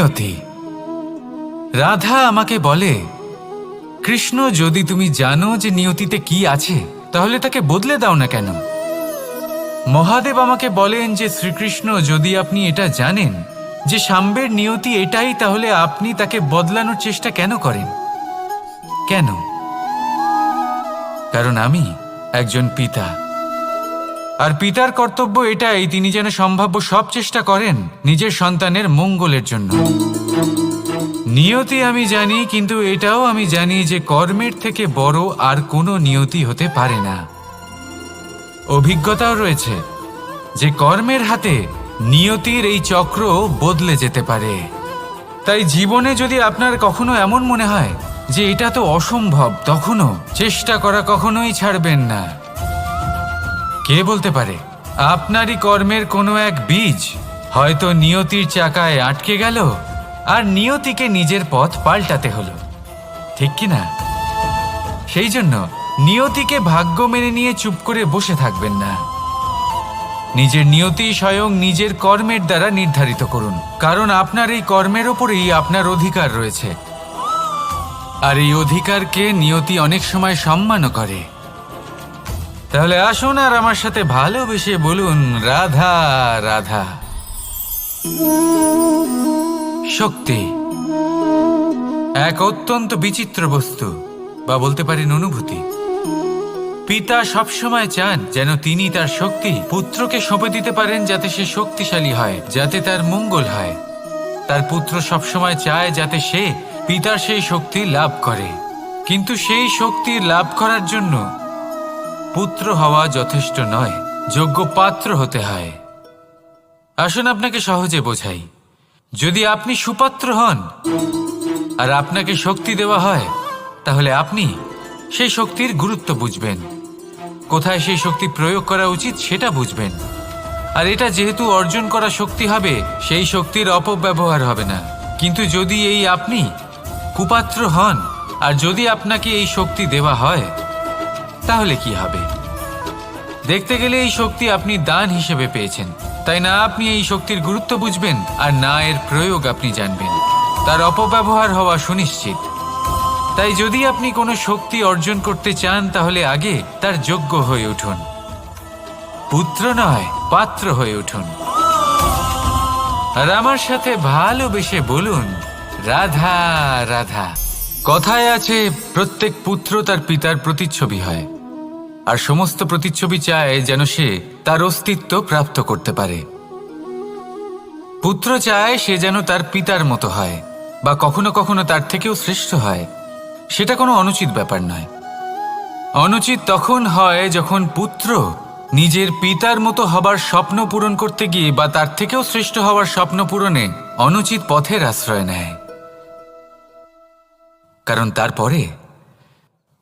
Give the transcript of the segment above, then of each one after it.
নিয়তি। রাধা আমাকে বলে, কৃষ্ণ, যদি তুমি জানো যে নিয়তিতে কি আছে তাহলে তাকে বদলে দাও না কেন? মহাদেব আমাকে বলেন যে শ্রীকৃষ্ণ, যদি আপনি এটা জানেন যে সাম্বের নিয়তি এটাই, তাহলে আপনি তাকে বদলানোর চেষ্টা কেন করেন? কেন? কারণ আমি একজন পিতা, আর পিতার কর্তব্য এটাই, তিনি যেন সম্ভাব্য সব চেষ্টা করেন নিজের সন্তানের মঙ্গলের জন্য। নিয়তি আমি জানি, কিন্তু এটাও আমি জানি যে কর্মের থেকে বড় আর কোনো নিয়তি হতে পারে না। অভিজ্ঞতাও রয়েছে যে কর্মের হাতে নিয়তির এই চক্র বদলে যেতে পারে। তাই জীবনে যদি আপনার কখনো এমন মনে হয় যে এটা তো অসম্ভব, তখনও চেষ্টা করা কখনোই ছাড়বেন না। কে বলতে পারে আপনারই কর্মের কোনো এক বীজ হয়তো নিয়তির চাকায় আটকে গেল আর নিয়তিকে নিজের পথ পাল্টাতে হলো, ঠিক কি না? সেই জন্য নিয়তিকে ভাগ্য মেনে নিয়ে চুপ করে বসে থাকবেন না। নিজের নিয়তি স্বয়ং নিজের কর্মের দ্বারা নির্ধারিত করুন, কারণ আপনার এই কর্মের ওপরেই আপনার অধিকার রয়েছে। আর এই অধিকারকে নিয়তি অনেক সময় সম্মানও করে। তাহলে আসুন আর আমার সাথে ভালোবেসে বলুন, রাধা রাধা। শক্তি এক অত্যন্ত বিচিত্র বস্তু, বা বলতে পারেন অনুভূতি। পিতা সবসময় চান যেন তিনি তার শক্তি পুত্রকে সঁপে দিতে পারেন, যাতে সে শক্তিশালী হয়, যাতে তার মঙ্গল হয়। তার পুত্র সবসময় চায় যাতে সে পিতার সেই শক্তি লাভ করে, কিন্তু সেই শক্তি লাভ করার জন্য পুত্র হওয়া যথেষ্ট নয়, যোগ্য পাত্র হতে হয়। আসুন আপনাকে সহজে বোঝাই। যদি আপনি সুপাত্র হন আর আপনাকে শক্তি দেওয়া হয়, তাহলে আপনি সেই শক্তির গুরুত্ব বুঝবেন, কোথায় সেই শক্তি প্রয়োগ করা উচিত সেটা বুঝবেন। আর এটা যেহেতু অর্জন করা শক্তি হবে, সেই শক্তির অপব্যবহার হবে না। কিন্তু যদি এই আপনি কুপাত্র হন আর যদি আপনাকে এই শক্তি দেওয়া হয়, তাহলে কি হবে? দেখতে গেলে এই শক্তি আপনি দান হিসেবে পেয়েছেন, তাই না আপনি এই শক্তির গুরুত্ব বুঝবেন আর না এর প্রয়োগ আপনি জানবেন। তার অপব্যবহার হওয়া সুনিশ্চিত। তাই যদি আপনি কোনো শক্তি অর্জন করতে চান, তাহলে আগে তার যোগ্য হয়ে উঠুন। পুত্র নয়, পাত্র হয়ে উঠুন। আর আমার সাথে ভালোবেসে বলুন, রাধা রাধা। কথায় আছে, প্রত্যেক পুত্র তার পিতার প্রতিচ্ছবি হয়, আর সমস্ত প্রতিচ্ছবি চায় যেন সে তার অস্তিত্ব প্রাপ্ত করতে পারে। পুত্র চায় সে যেন তার পিতার মতো হয়, বা কখনো কখনো তার থেকেও শ্রেষ্ঠ হয়। সেটা কোনো অনুচিত ব্যাপার নয়। অনুচিত তখন হয় যখন পুত্র নিজের পিতার মতো হবার স্বপ্ন পূরণ করতে গিয়ে বা তার থেকেও শ্রেষ্ঠ হওয়ার স্বপ্ন পূরণে অনুচিত পথের আশ্রয় নেয়। কারণ তারপরে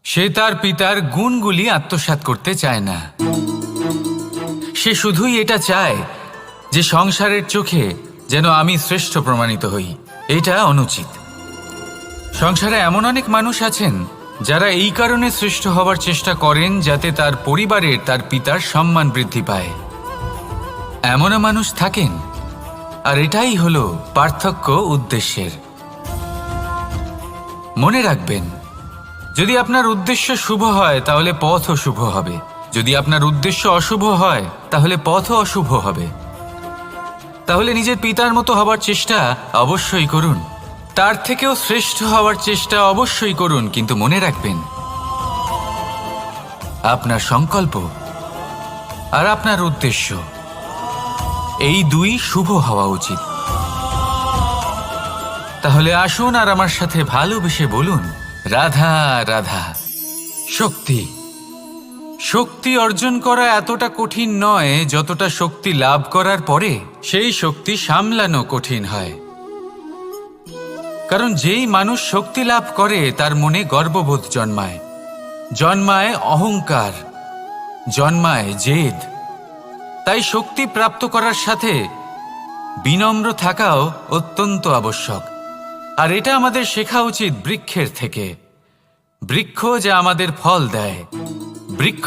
সে তার পিতার গুণগুলি আত্মসাৎ করতে চায় না। সে শুধুই এটা চায় যে সংসারের চোখে যেন আমি শ্রেষ্ঠ প্রমাণিত হই। এটা অনুচিত। সংসারে এমন অনেক মানুষ আছেন যারা এই কারণে শ্রেষ্ঠ হওয়ার চেষ্টা করেন যাতে তার পরিবারের তার পিতার সম্মান বৃদ্ধি পায়। এমনও মানুষ থাকেন, আর এটাই হলো পার্থক্য উদ্দেশ্যের। মনে রাখবেন, যদি আপনার উদ্দেশ্য শুভ হয় তাহলে পথও শুভ হবে, যদি আপনার উদ্দেশ্য অশুভ হয় তাহলে পথও অশুভ হবে। তাহলে নিজের পিতার মতো হবার চেষ্টা অবশ্যই করুন, তার থেকেও শ্রেষ্ঠ হওয়ার চেষ্টা অবশ্যই করুন, কিন্তু মনে রাখবেন আপনার সংকল্প আর আপনার উদ্দেশ্য এই দুই শুভ হওয়া উচিত। তাহলে আসুন আর আমার সাথে ভালোবেসে বলুন, রাধা রাধা। শক্তি শক্তি অর্জন করা এতটা কঠিন নয় যতটা শক্তি লাভ করার পরে সেই শক্তি সামলানো কঠিন হয়। কারণ যেই মানুষ শক্তি লাভ করে তার মনে গর্ববোধ জন্মায়, জন্মায় অহংকার, জন্মায় জেদ। তাই শক্তি প্রাপ্ত করার সাথে বিনম্র থাকাও অত্যন্ত আবশ্যক। আর এটা আমাদের শেখা উচিত বৃক্ষের থেকে। বৃক্ষ যা আমাদের ফল দেয়, বৃক্ষ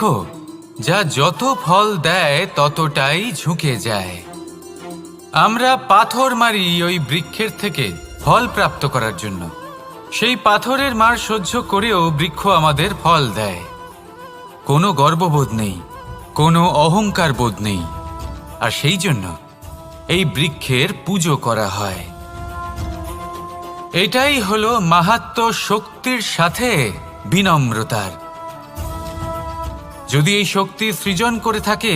যা যত ফল দেয় ততটাই ঝুঁকে যায়। আমরা পাথর মারি ওই বৃক্ষের থেকে, ফল প্রাপ্ত করার জন্য। সেই পাথরের মার সহ্য করেও বৃক্ষ আমাদের ফল দেয়। কোনো গর্ববোধ নেই, কোনো অহংকার বোধ নেই, আর সেই জন্য এই বৃক্ষের পুজো করা হয়। এটাই হলো মাহাত্ম্য শক্তির সাথে বিনম্রতার। যদি এই শক্তি সৃজন করে থাকে,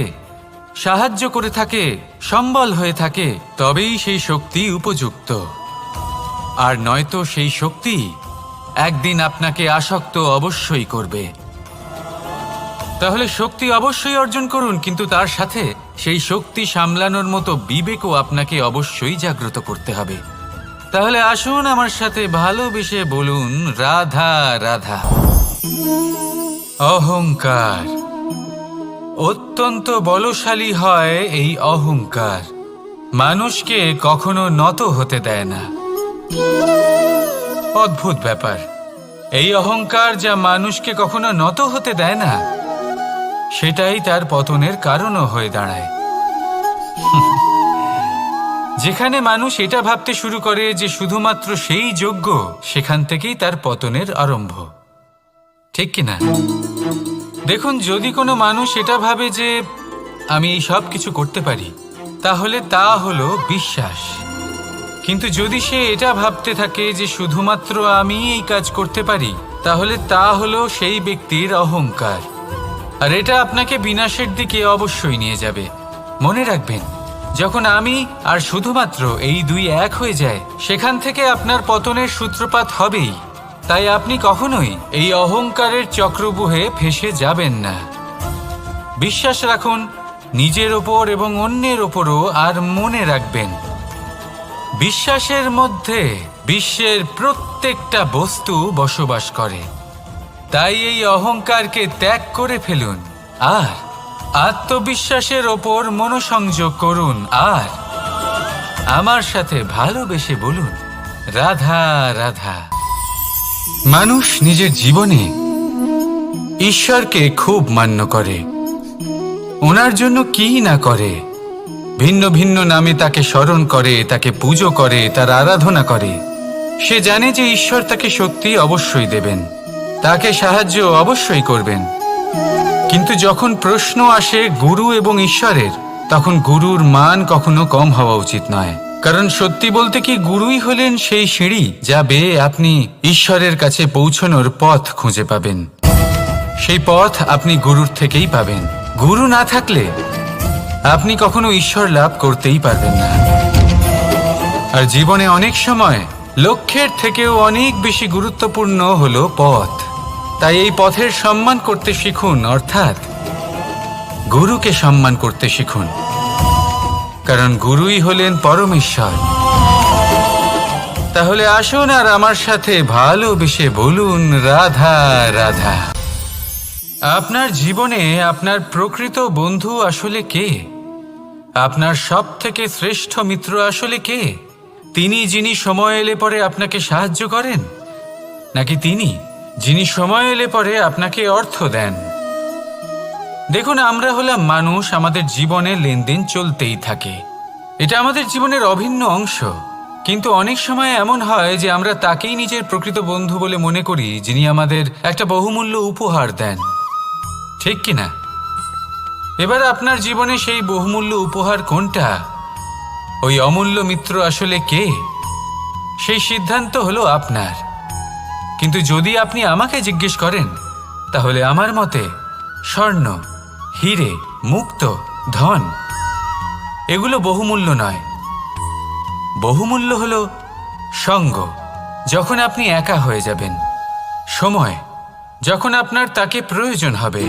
সাহায্য করে থাকে, সম্বল হয়ে থাকে, তবেই সেই শক্তি উপযুক্ত। আর নয়তো সেই শক্তি একদিন আপনাকে আসক্ত অবশ্যই করবে। তাহলে শক্তি অবশ্যই অর্জন করুন, কিন্তু তার সাথে সেই শক্তি সামলানোর মতো বিবেকও আপনাকে অবশ্যই জাগ্রত করতে হবে। তাহলে আসুন আমার সাথে ভালোবেসে বলুন, রাধা রাধা। অহংকার অত্যন্ত বলশালী হয়। এই অহংকার মানুষকে কখনো নত হতে দেয় না। অদ্ভুত ব্যাপার, এই অহংকার যা মানুষকে কখনো নত হতে দেয় না, সেটাই তার পতনের কারণও হয়ে দাঁড়ায়। যেখানে মানুষ এটা ভাবতে শুরু করে যে শুধুমাত্র সেই যোগ্য, সেখান থেকেই তার পতনের আরম্ভ। ঠিক কিনা? দেখুন, যদি কোনো মানুষ এটা ভাবে যে আমি এই সব কিছু করতে পারি, তাহলে তা হলো বিশ্বাস। কিন্তু যদি সে এটা ভাবতে থাকে যে শুধুমাত্র আমি এই কাজ করতে পারি, তাহলে তা হলো সেই ব্যক্তির অহংকার। আর এটা আপনাকে বিনাশের দিকে অবশ্যই নিয়ে যাবে। মনে রাখবেন, যখন আমি আর শুধুমাত্র এই দুই এক হয়ে যায়, সেখান থেকে আপনার পতনের সূত্রপাত হবেই। তাই আপনি কখনোই এই অহংকারের চক্রব্যূহে ফেঁসে যাবেন না। বিশ্বাস রাখুন নিজের ওপর এবং অন্যের ওপরও। আর মনে রাখবেন, বিশ্বাসের মধ্যে বিশ্বের প্রত্যেকটা বস্তু বসবাস করে। তাই এই অহংকারকে ত্যাগ করে ফেলুন আর আত্মবিশ্বাসের ওপর মনোসংযোগ করুন। আর আমার সাথে ভালোবেসে বলুন, রাধা রাধা। মানুষ নিজের জীবনে ঈশ্বরকে খুব মান্য করে। ওনার জন্য কি না করে, ভিন্ন ভিন্ন নামে তাকে স্মরণ করে, তাকে পুজো করে, তার আরাধনা করে। সে জানে যে ঈশ্বর তাকে শক্তি অবশ্যই দেবেন, তাকে সাহায্য অবশ্যই করবেন। কিন্তু যখন প্রশ্ন আসে গুরু এবং ঈশ্বরের, তখন গুরুর মান কখনো কম হওয়া উচিত নয়। কারণ সত্যি বলতে কি, গুরুই হলেন সেই সিঁড়ি যা বেয়ে আপনি ঈশ্বরের কাছে পৌঁছানোর পথ খুঁজে পাবেন। সেই পথ আপনি গুরুর থেকেই পাবেন। গুরু না থাকলে আপনি কখনো ঈশ্বর লাভ করতেই পারবেন না। আর জীবনে অনেক সময় লক্ষ্যের থেকেও অনেক বেশি গুরুত্বপূর্ণ হলো পথ। তাই এই পথের সম্মান করতে শিখুন, অর্থাৎ গুরুকে সম্মান করতে শিখুন। কারণ গুরুই হলেন পরমেশ্বর। তাহলে আসুন আর আমার সাথে ভালোবেসে বলুন, রাধা রাধা। আপনার জীবনে আপনার প্রকৃত বন্ধু আসলে কে? আপনার সব থেকে শ্রেষ্ঠ মিত্র আসলে কে? তিনি যিনি সময় এলে পরে আপনাকে সাহায্য করেন, নাকি তিনি যিনি সময় এলে পরে আপনাকে অর্থ দেন? দেখুন, আমরা হলাম মানুষ, আমাদের জীবনে লেনদেন চলতেই থাকে। এটা আমাদের জীবনের অভিন্ন অংশ। কিন্তু অনেক সময় এমন হয় যে আমরা তাকেই নিজের প্রকৃত বন্ধু বলে মনে করি, যিনি আমাদের একটা বহুমূল্য উপহার দেন। ঠিক কিনা? এবার আপনার জীবনে সেই বহুমূল্য উপহার কোনটা, ওই অমূল্য মিত্র আসলে কে, সেই সিদ্ধান্ত হলো আপনার। কিন্তু যদি আপনি আমাকে জিজ্ঞেস করেন, তাহলে আমার মতে স্বর্ণ, হিরে, মুক্ত, ধন এগুলো বহুমূল্য নয়। বহুমূল্য হলো সঙ্গ, যখন আপনি একা হয়ে যাবেন, সময়, যখন আপনার তাকে প্রয়োজন হবে,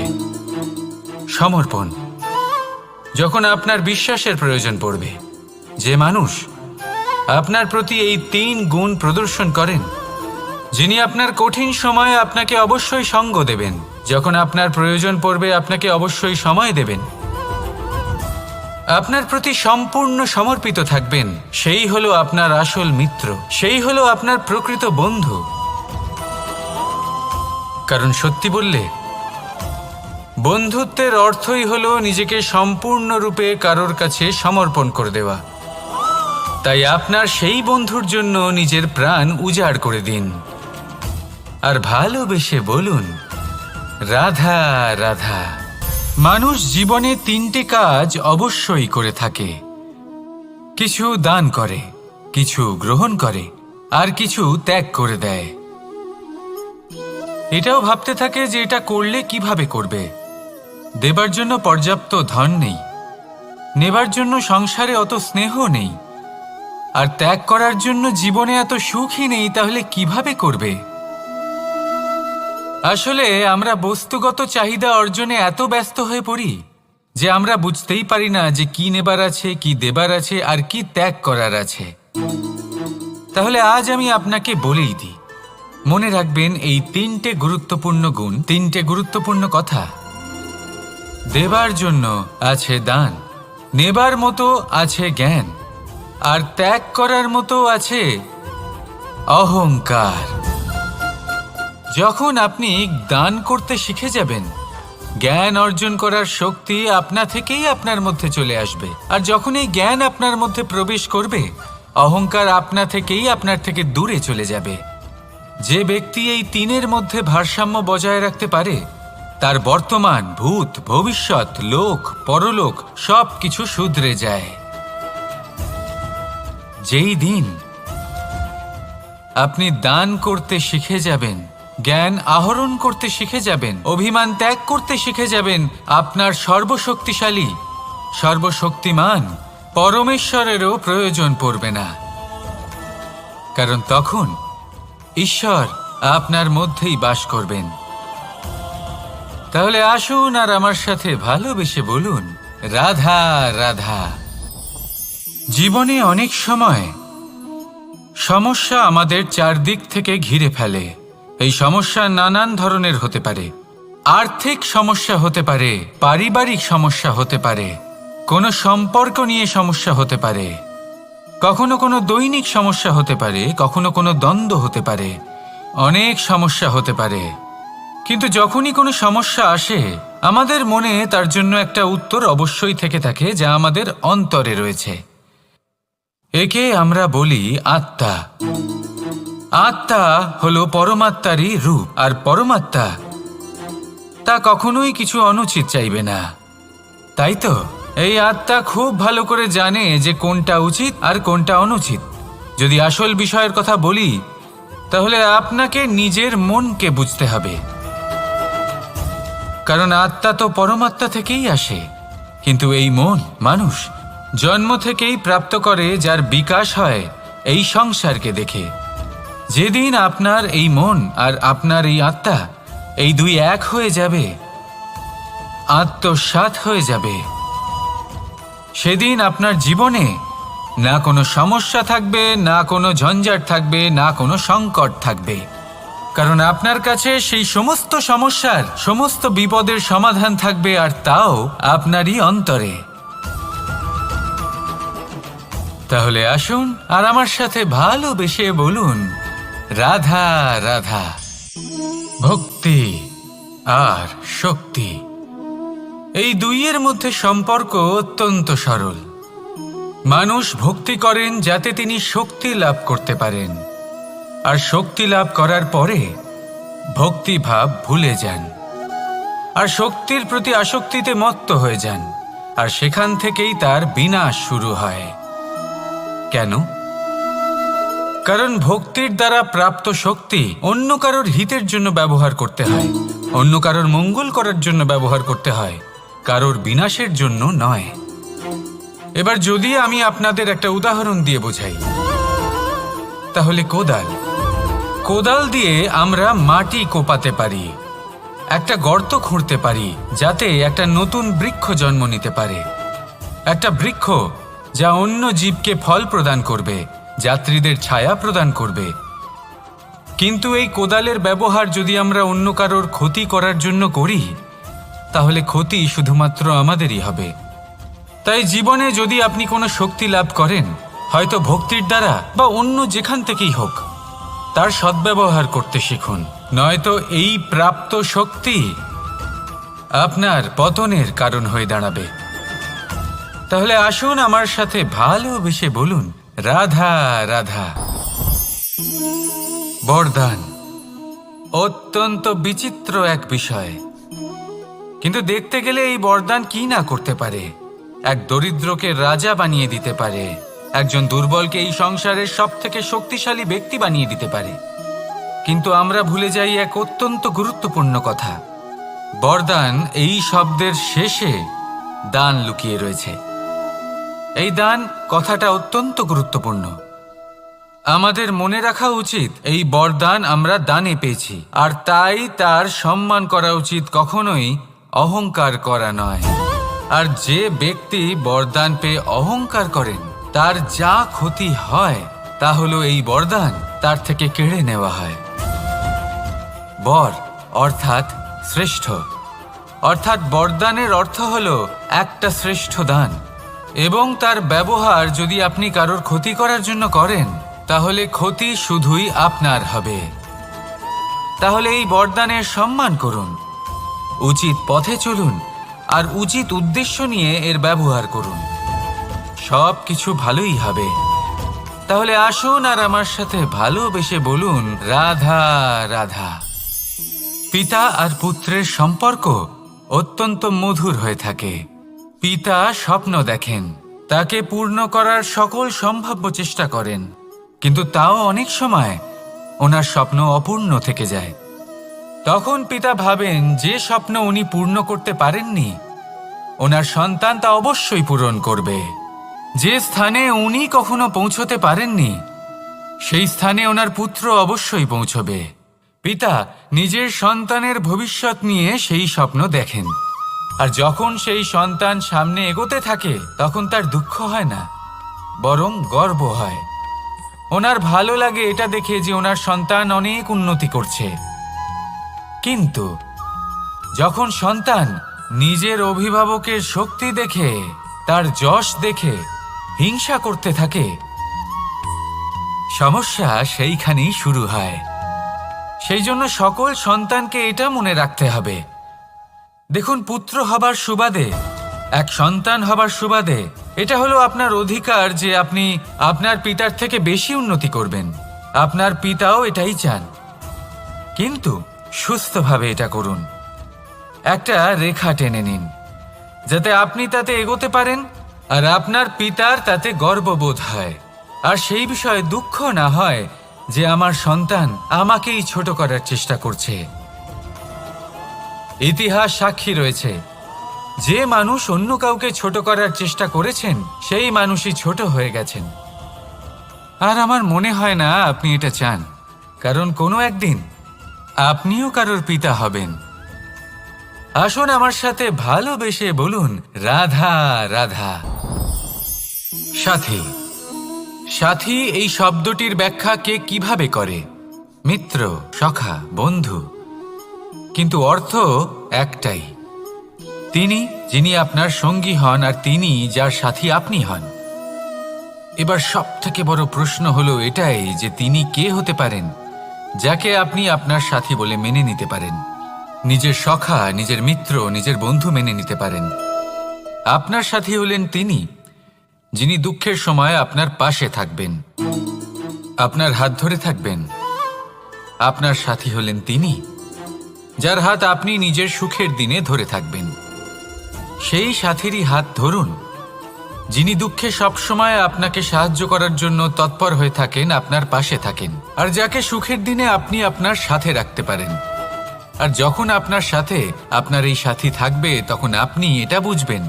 সমর্পণ, যখন আপনার বিশ্বাসের প্রয়োজন পড়বে। যে মানুষ আপনার প্রতি এই 3 গুণ প্রদর্শন করেন, যিনি আপনার কঠিন সময়ে আপনাকে অবশ্যই সঙ্গ দেবেন, যখন আপনার প্রয়োজন পড়বে আপনাকে অবশ্যই সময় দেবেন, আপনার প্রতি সম্পূর্ণ সমর্পিত থাকবেন, সেই হলো আপনার আসল মিত্র, সেই হলো আপনার প্রকৃত বন্ধু। কারণ সত্যি বললে, বন্ধুত্বের অর্থই হলো নিজেকে সম্পূর্ণরূপে কারোর কাছে সমর্পণ করে দেওয়া। তাই আপনার সেই বন্ধুর জন্য নিজের প্রাণ উজাড় করে দিন আর ভালোবেসে বলুন, রাধা রাধা। মানুষ জীবনে 3টে কাজ অবশ্যই করে থাকে। কিছু দান করে, কিছু গ্রহণ করে, আর কিছু ত্যাগ করে দেয়। এটাও ভাবতে থাকে যে এটা করলে কিভাবে করবে। দেবার জন্য পর্যাপ্ত ধন নেই, নেবার জন্য সংসারে অত স্নেহ নেই, আর ত্যাগ করার জন্য জীবনে এত সুখই নেই, তাহলে কিভাবে করবে? আসলে আমরা বস্তুগত চাহিদা অর্জনে এত ব্যস্ত হয়ে পড়ি যে আমরা বুঝতেই পারি না যে কি নেবার আছে, কি দেবার আছে, আর কি ত্যাগ করার আছে। তাহলে আজ আমি আপনাকে বলেই দিই, মনে রাখবেন এই 3টে গুরুত্বপূর্ণ গুণ, 3টে গুরুত্বপূর্ণ কথা। দেবার জন্য আছে দান, নেবার মতো আছে জ্ঞান, আর ত্যাগ করার মতো আছে অহংকার। যখন আপনি দান করতে শিখে যাবেন, জ্ঞান অর্জন করার শক্তি আপনা থেকেই আপনার মধ্যে চলে আসবে। আর যখন এই জ্ঞান আপনার মধ্যে প্রবেশ করবে, অহংকার আপনা থেকেই আপনার থেকে দূরে চলে যাবে। যে ব্যক্তি এই 3-এর মধ্যে ভারসাম্য বজায় রাখতে পারে, তার বর্তমান, ভূত, ভবিষ্যৎ, লোক, পরলোক সব কিছু শুধরে যায়। যেই দিন আপনি দান করতে শিখে যাবেন, জ্ঞান আহরণ করতে শিখে যাবেন, অভিমান ত্যাগ করতে শিখে যাবেন, আপনার সর্বশক্তিশালী, সর্বশক্তিমান পরমেশ্বরেরও প্রয়োজন পড়বে না। কারণ তখন ঈশ্বর আপনার মধ্যেই বাস করবেন। তাহলে আসুন আর আমার সাথে ভালোবেসে বলুন, রাধা রাধা। জীবনে অনেক সময় সমস্যা আমাদের চারদিক থেকে ঘিরে ফেলে। এই সমস্যা নানান ধরনের হতে পারে। আর্থিক সমস্যা হতে পারে, পারিবারিক সমস্যা হতে পারে, কোনো সম্পর্ক নিয়ে সমস্যা হতে পারে, কখনো কোনো দৈনিক সমস্যা হতে পারে, কখনো কোনো দ্বন্দ্ব হতে পারে, অনেক সমস্যা হতে পারে। কিন্তু যখনই কোনো সমস্যা আসে, আমাদের মনে তার জন্য একটা উত্তর অবশ্যই থেকে থাকে, যা আমাদের অন্তরে রয়েছে। একে আমরা বলি আত্মা। আত্মা হলো পরমাত্মারই রূপ, আর পরমাত্মা তা কখনোই কিছু অনুচিত চাইবে না, তাই তো? এই আত্মা খুব ভালো করে জানে যে কোনটা উচিত আর কোনটা অনুচিত। যদি আসল বিষয়ের কথা বলি, তাহলে আপনাকে নিজের মনকে বুঝতে হবে। কারণ আত্মা তো পরমাত্মা থেকেই আসে, কিন্তু এই মন মানুষ জন্ম থেকেই প্রাপ্ত করে, যার বিকাশ হয় এই সংসারকে দেখে। যেদিন আপনার এই মন আর আপনার এই আত্মা, এই দুই এক হয়ে যাবে, আত্মসাৎ হয়ে যাবে, সেদিন আপনার জীবনে না কোনো সমস্যা থাকবে, না কোনো ঝঞ্ঝাট থাকবে, না কোনো সংকট থাকবে। কারণ আপনার কাছে সেই সমস্ত সমস্যার, সমস্ত বিপদের সমাধান থাকবে, আর তাও আপনারই অন্তরে। তাহলে আসুন আর আমার সাথে ভালোবেসে বলুন, রাধা রাধা। ভক্তি আর শক্তি, এই দুইয়ের মধ্যে সম্পর্ক অত্যন্ত সরল। মানুষ ভক্তি করেন যাতে তিনি শক্তি লাভ করতে পারেন, আর শক্তি লাভ করার পরে ভক্তিভাব ভুলে যান, আর শক্তির প্রতি আসক্তিতে মত্ত হয়ে যান, আর সেখান থেকেই তার বিনাশ শুরু হয়। কেন? কারণ ভক্তির দ্বারা প্রাপ্ত শক্তি অন্য কারোর হিতের জন্য ব্যবহার করতে হয়, অন্য কারোর মঙ্গল করার জন্য ব্যবহার করতে হয়, কারোর বিনাশের জন্য নয়। এবার যদি আমি আপনাদের একটা উদাহরণ দিয়ে বোঝাই, তাহলে কোদাল দিয়ে আমরা মাটি কোপাতে পারি, একটা গর্ত খুঁড়তে পারি, যাতে একটা নতুন বৃক্ষ জন্ম নিতে পারে। একটা বৃক্ষ যা অন্য জীবকে ফল প্রদান করবে, যাত্রীদের ছায়া প্রদান করবে। কিন্তু এই কোদালের ব্যবহার যদি আমরা অন্য কারোর ক্ষতি করার জন্য করি, তাহলে ক্ষতি শুধুমাত্র আমাদেরই হবে। তাই জীবনে যদি আপনি কোনো শক্তি লাভ করেন, হয়তো ভক্তির দ্বারা বা অন্য যেখান থেকেই হোক, তার সদ্ব্যবহার করতে শিখুন, নয়তো এই প্রাপ্ত শক্তি আপনার পতনের কারণ হয়ে দাঁড়াবে। তাহলে আসুন আমার সাথে ভালোবেসে বলুন, রাধা রাধা। বরদান অত্যন্ত বিচিত্র এক বিষয়, কিন্তু দেখতে গেলে এই বরদান কি না করতে পারে। এক দরিদ্রকে রাজা বানিয়ে দিতে পারে, একজন দুর্বলকে এই সংসারের সব থেকে শক্তিশালী ব্যক্তি বানিয়ে দিতে পারে। কিন্তু আমরা ভুলে যাই এক অত্যন্ত গুরুত্বপূর্ণ কথা। বরদান এই শব্দের শেষে দান লুকিয়ে রয়েছে। এই দান কথাটা অত্যন্ত গুরুত্বপূর্ণ। আমাদের মনে রাখা উচিত এই বরদান আমরা দানে পেয়েছি, আর তাই তার সম্মান করা উচিত, কখনোই অহংকার করা নয়। আর যে ব্যক্তি বরদান পেয়ে অহংকার করেন তার যা ক্ষতি হয় তা হলো এই বরদান তার থেকে কেড়ে নেওয়া হয়। বর অর্থাৎ শ্রেষ্ঠ, অর্থাৎ বরদানের অর্থ হলো একটা শ্রেষ্ঠ দান, এবং তার ব্যবহার যদি আপনি কারোর ক্ষতি করার জন্য করেন তাহলে ক্ষতি শুধুই আপনার হবে। তাহলে এই বরদানের সম্মান করুন, উচিত পথে চলুন, আর উচিত উদ্দেশ্য নিয়ে এর ব্যবহার করুন, সব কিছু ভালোই হবে। তাহলে আসুন আর আমার সাথে ভালোবেসে বলুন রাধা রাধা। পিতা আর পুত্রের সম্পর্ক অত্যন্ত মধুর হয়ে থাকে। পিতা স্বপ্ন দেখেন, তাকে পূর্ণ করার সকল সম্ভাব্য চেষ্টা করেন, কিন্তু তাও অনেক সময় ওনার স্বপ্ন অপূর্ণ থেকে যায়। তখন পিতা ভাবেন যে স্বপ্ন উনি পূর্ণ করতে পারেননি ওনার সন্তান তা অবশ্যই পূরণ করবে। যে স্থানে উনি কখনো পৌঁছতে পারেননি সেই স্থানে ওনার পুত্র অবশ্যই পৌঁছবে। পিতা নিজের সন্তানের ভবিষ্যৎ নিয়ে সেই স্বপ্ন দেখেন, আর যখন সেই সন্তান সামনে এগোতে থাকে তখন তার দুঃখ হয় না, বরং গর্ব হয়। ওনার ভালো লাগে এটা দেখে যে ওনার সন্তান অনেক উন্নতি করছে। কিন্তু যখন সন্তান নিজের অভিভাবকের শক্তি দেখে, তার যশ দেখে হিংসা করতে থাকে, সমস্যা সেইখানেই শুরু হয়। সেই জন্য সকল সন্তানকে এটা মনে রাখতে হবে, দেখুন, পুত্র হবার সুবাদে, এক সন্তান হবার সুবাদে এটা হলো আপনার অধিকার যে আপনি আপনার পিতার থেকে বেশি উন্নতি করবেন। আপনার পিতাও এটাই চান, কিন্তু সুস্থভাবে এটা করুন। একটা রেখা টেনে নিন যাতে আপনি তাতে এগোতে পারেন আর আপনার পিতার তাতে গর্ববোধ হয়, আর সেই বিষয়ে দুঃখ না হয় যে আমার সন্তান আমাকেই ছোট করার চেষ্টা করছে। ইতিহাস সাক্ষী রয়েছে, যে মানুষ অন্য কাউকে ছোট করার চেষ্টা করেছেন সেই মানুষই ছোট হয়ে গেছেন। আর আমার মনে হয় না আপনি এটা চান, কারণ কোনো একদিন আপনিও কারোর পিতা হবেন। আসুন আমার সাথে ভালোবেসে বলুন রাধা রাধা। সাথী, সাথী এই শব্দটির ব্যাখ্যা কে কিভাবে করে? মিত্র, সখা, বন্ধু, কিন্তু অর্থ একটাই। তিনি যিনি আপনার সঙ্গী হন আর তিনি যার সাথী আপনি হন। এবার সব থেকে বড় প্রশ্ন হলো এটাই যে তিনি কে হতে পারেন যাকে আপনি আপনার সাথী বলে মেনে নিতে পারেন, নিজের সখা, নিজের মিত্র, নিজের বন্ধু মেনে নিতে পারেন। আপনার সাথী হলেন তিনি যিনি দুঃখের সময় আপনার পাশে থাকবেন, আপনার হাত ধরে থাকবেন। আপনার সাথী হলেন তিনি যার হাত আপনি নিজের সুখের দিনে ধরে থাকবেন। সেই সাথীরই হাত ধরুন যিনি দুঃখে সবসময় আপনাকে সাহায্য করার জন্য তৎপর হয়ে থাকেন, আপনার পাশে থাকেন, আর যাকে সুখের দিনে আপনি আপনার সাথে রাখতে পারেন। আর যখন আপনার সাথে আপনার এই সাথী থাকবে তখন আপনি এটা বুঝবেন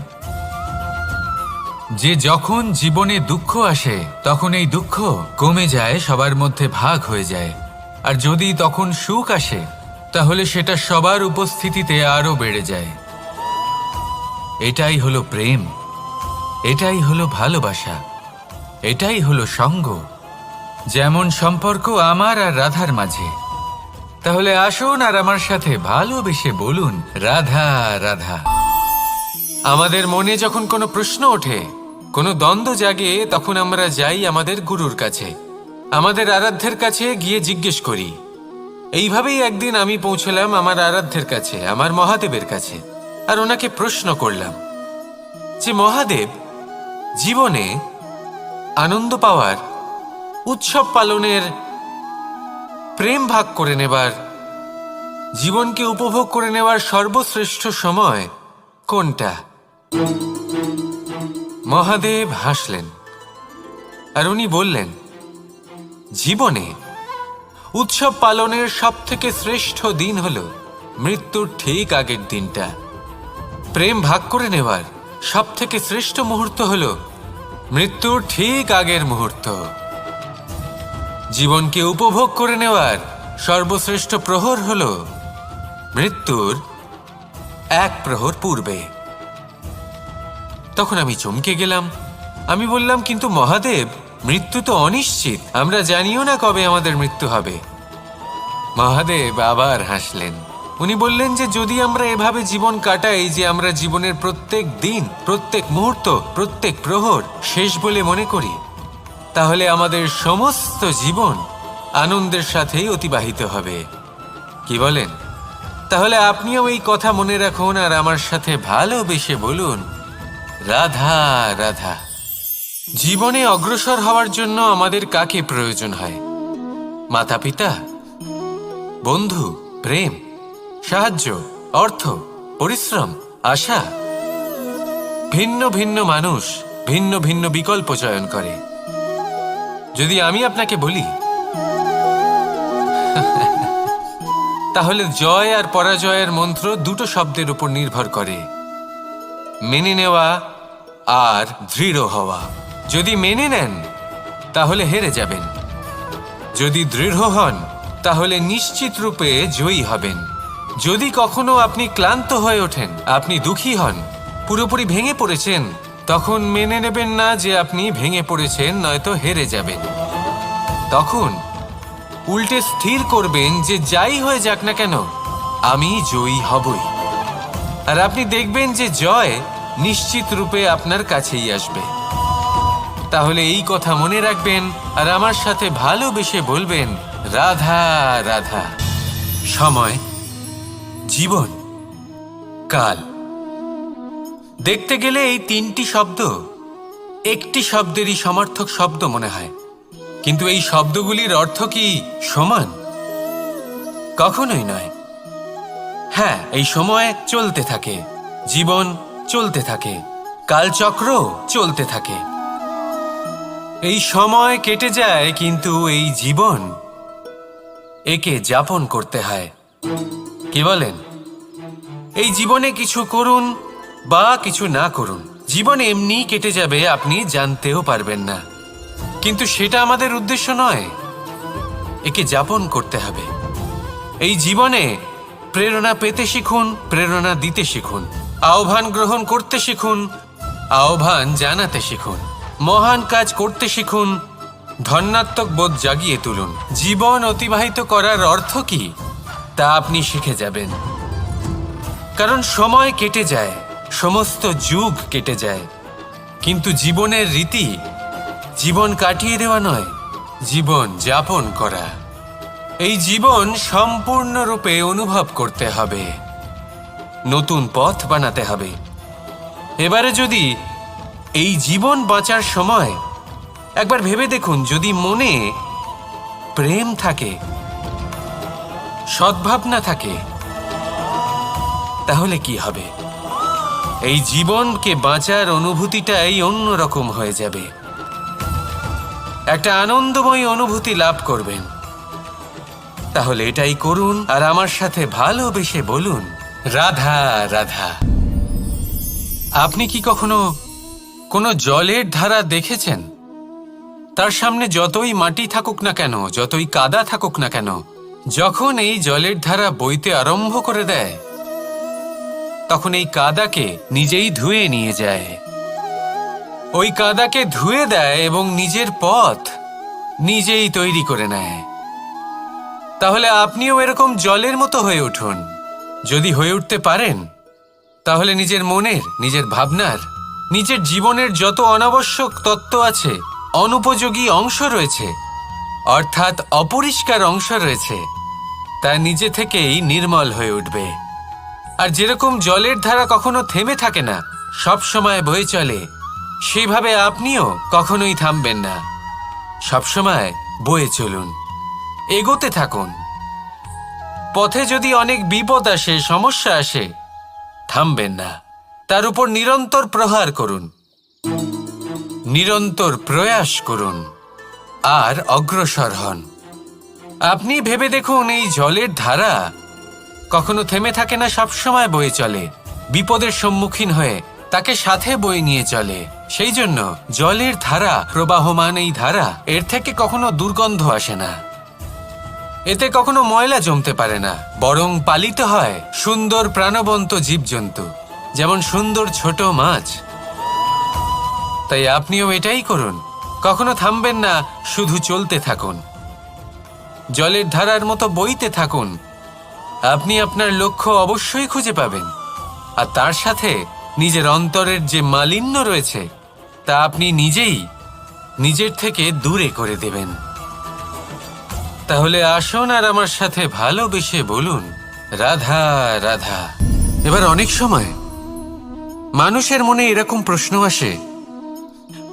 যে যখন জীবনে দুঃখ আসে তখন এই দুঃখ কমে যায়, সবার মধ্যে ভাগ হয়ে যায়। আর যদি তখন সুখ আসে তাহলে সেটা সবার উপস্থিতিতে আরো বেড়ে যায়। এটাই হলো প্রেম, এটাই হলো ভালোবাসা, এটাই হলো সঙ্গ, যেমন সম্পর্ক আমার আর রাধার মাঝে। তাহলে আসুন আর আমার সাথে ভালোবেসে বলুন রাধা রাধা। আমাদের মনে যখন কোনো প্রশ্ন ওঠে, কোনো দ্বন্দ্ব জাগে, তখন আমরা যাই আমাদের গুরুর কাছে, আমাদের আরাধ্যের কাছে গিয়ে জিজ্ঞেস করি। এইভাবেই একদিন আমি পৌঁছলাম আমার আরাধ্যের কাছে, আমার মহাদেবের কাছে, আর ওনাকে প্রশ্ন করলাম যে মহাদেব, জীবনে আনন্দ পাওয়ার, উৎসব পালনের, প্রেম ভাগ করে নেবার, জীবনকে উপভোগ করে নেওয়ার সর্বশ্রেষ্ঠ সময় কোনটা? মহাদেব হাসলেন আর উনি বললেন, জীবনে উৎসব পালনের সবথেকে শ্রেষ্ঠ দিন হল মৃত্যুর ঠিক আগের দিনটা। প্রেম ভাগ করে নেওয়ার সবথেকে শ্রেষ্ঠ মুহূর্ত হল মৃত্যুর ঠিক আগের মুহূর্ত। জীবনকে উপভোগ করে নেওয়ার সর্বশ্রেষ্ঠ প্রহর হল মৃত্যুর এক প্রহর পূর্বে। তখন আমি চমকে গেলাম। আমি বললাম, কিন্তু মহাদেব, মৃত্যু তো অনিশ্চিত, আমরা জানিও না কবে আমাদের মৃত্যু হবে। মহাদেব আবার হাসলেন। উনি বললেন যে যদি আমরা এভাবে জীবন কাটাই যে আমরা জীবনের প্রত্যেক দিন, প্রত্যেক মুহূর্ত, প্রত্যেক প্রহর শেষ বলে মনে করি, তাহলে আমাদের সমস্ত জীবন আনন্দের সাথেই অতিবাহিত হবে। কি বলেন? তাহলে আপনিও এই কথা মনে রাখুন আর আমার সাথে ভালোবেসে বলুন, রাধা রাধা। জীবনে অগ্রসর হওয়ার জন্য আমাদের কাকে প্রয়োজন হয়? মাতা পিতা, বন্ধু, প্রেম, সাহায্য, অর্থ, পরিশ্রম, আশা। ভিন্ন ভিন্ন মানুষ ভিন্ন ভিন্ন বিকল্প চয়ন করে। যদি আমি আপনাকে বলি, তাহলে জয় আর পরাজয়ের মন্ত্র দুটো শব্দের উপর নির্ভর করে, মেনে নেওয়া আর দৃঢ় হওয়া। যদি মেনে নেন তাহলে হেরে যাবেন, যদি দৃঢ় হন তাহলে নিশ্চিত রূপে জয়ী হবেন। যদি কখনো আপনি ক্লান্ত হয়ে ওঠেন, আপনি দুঃখী হন, পুরোপুরি ভেঙে পড়েছেন, তখন মেনে নেবেন না যে আপনি ভেঙে পড়েছেন, নয়তো হেরে যাবেন। তখন উল্টে স্থির করবেন যে যাই হয়ে যাক না কেন, আমি জয়ী হবই। আর আপনি দেখবেন যে জয় নিশ্চিত রূপে আপনার কাছেই আসবে। তাহলে এই কথা মনে রাখবেন আর আমার সাথে ভালোবেসে বলবেন, রাধা রাধা। সময়, জীবন, কাল। দেখতে গেলে এই তিনটি শব্দ একটি শব্দেরই সমার্থক শব্দ মনে হয়, কিন্তু এই শব্দগুলির অর্থ কি সমান? কখনোই নয়। হ্যাঁ, এই সময় চলতে থাকে, জীবন চলতে থাকে, কালচক্র চলতে থাকে। এই সময় কেটে যায়, কিন্তু এই জীবন, একে যাপন করতে হয়। কি বলেন? এই জীবনে কিছু করুন বা কিছু না করুন, জীবন এমনি কেটে যাবে, আপনি জানতেও পারবেন না। কিন্তু সেটা আমাদের উদ্দেশ্য নয়, একে যাপন করতে হবে। এই জীবনে প্রেরণা পেতে শিখুন, প্রেরণা দিতে শিখুন, আহ্বান গ্রহণ করতে শিখুন, আহ্বান জানাতে শিখুন, মহান কাজ করতে শিখুন, ধন্যাত্মক বোধ জাগিয়ে তুলুন। জীবন অতিবাহিত করার অর্থ কি তা আপনি শিখে যাবেন। কারণ সময় কেটে যায়, সমস্ত যুগ কেটে যায়, কিন্তু জীবনের রীতি জীবন কাটিয়ে দেওয়া নয়, জীবন যাপন করা। এই জীবন সম্পূর্ণরূপে অনুভব করতে হবে, নতুন পথ বানাতে হবে। এবারে যদি এই জীবন বাঁচার সময় একবার ভেবে দেখুন, যদি মনে প্রেম থাকে, সদ্ভাবনা থাকে, তাহলে কি হবে? এই জীবনকে বাঁচার অনুভূতিটাই অন্যরকম হয়ে যাবে, একটা আনন্দময় অনুভূতি লাভ করবেন। তাহলে এটাই করুন আর আমার সাথে ভালোবেসে বলুন, রাধা রাধা। আপনি কি কখনো কোনো জলের ধারা দেখেছেন? তার সামনে যতই মাটি থাকুক না কেন, যতই কাদা থাকুক না কেন, যখন এই জলের ধারা বইতে আরম্ভ করে দেয়, তখন এই কাদাকে নিজেই ধুয়ে নিয়ে যায়। ওই কাদাকে ধুয়ে দেয় এবং নিজের পথ নিজেই তৈরি করে নেয়। তাহলে আপনিও এরকম জলের মতো হয়ে উঠুন। যদি হয়ে উঠতে পারেন, তাহলে নিজের মনের, নিজের ভাবনার, নিজের জীবনের যত অনাবশ্যক তত্ত্ব আছে, অনুপযোগী অংশ রয়েছে, অর্থাৎ অপরিষ্কার অংশ রয়েছে, তা নিজে থেকেই নির্মল হয়ে উঠবে। আর যেরকম জলের ধারা কখনো থেমে থাকে না, সব সময় বয়ে চলে, সেইভাবে আপনিও কখনোই থামবেন না। সবসময় বয়ে চলুন, এগোতে থাকুন। পথে যদি অনেক বিপদ আসে, সমস্যা আসে, থামবেন না, তার উপর নিরন্তর প্রহার করুন, নিরন্তর প্রয়াস করুন আর অগ্রসর হন। আপনি ভেবে দেখুন, এই জলের ধারা কখনো থেমে থাকে না, সবসময় বয়ে চলে। বিপদের সম্মুখীন হয়ে তাকে সাথে বয়ে নিয়ে চলে। সেই জন্য জলের ধারা, প্রবাহমান এই ধারা, এর থেকে কখনো দুর্গন্ধ আসে না, এতে কখনো ময়লা জমতে পারে না, বরং পালিত হয় সুন্দর প্রাণবন্ত জীবজন্তু, যেমন সুন্দর ছোট মাছ। তাই আপনিও এটাই করুন, কখনো থামবেন না, শুধু চলতে থাকুন, জলের ধারার মতো বইতে থাকুন। আপনি আপনার লক্ষ্য অবশ্যই খুঁজে পাবেন, আর তার সাথে নিজের অন্তরের যে মালিন্য রয়েছে তা আপনি নিজেই নিজের থেকে দূরে করে দেবেন। তাহলে আসুন আর আমার সাথে ভালোবেসে বলুন, রাধা রাধা। এবার অনেক সময় মানুষের মনে এরকম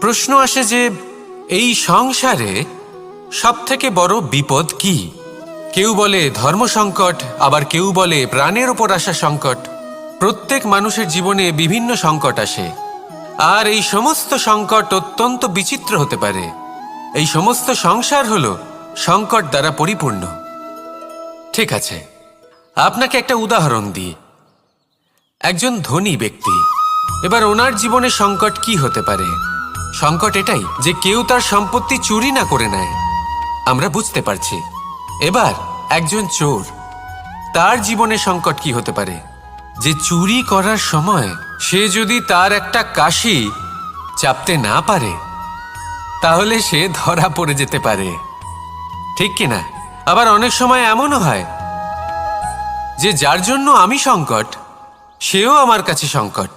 প্রশ্ন আসে যে এই সংসারে সবথেকে বড় বিপদ কি? কেউ বলে ধর্ম সংকট, আবার কেউ বলে প্রাণের ওপর আসা সংকট। প্রত্যেক মানুষের জীবনে বিভিন্ন সংকট আসে, আর এই সমস্ত সংকট অত্যন্ত বিচিত্র হতে পারে। এই সমস্ত সংসার হলো সংকট দ্বারা পরিপূর্ণ। ঠিক আছে, আপনাকে একটা উদাহরণ দিই। একজন ধনী ব্যক্তি, এবার ওনার জীবনে সংকট কি হতে পারে? সংকট এটাই যে কেউ তার সম্পত্তি চুরি না করে নেয়, আমরা বুঝতে পারছি। এবার একজন চোর, তার জীবনে সংকট কি হতে পারে? যে চুরি করার সময় সে যদি তার একটা কাশি চাপতে না পারে, তাহলে সে ধরা পড়ে যেতে পারে, ঠিক কিনা? আবার অনেক সময় এমনও হয় যে যার জন্য আমি সংকট, সেও আমার কাছে সংকট।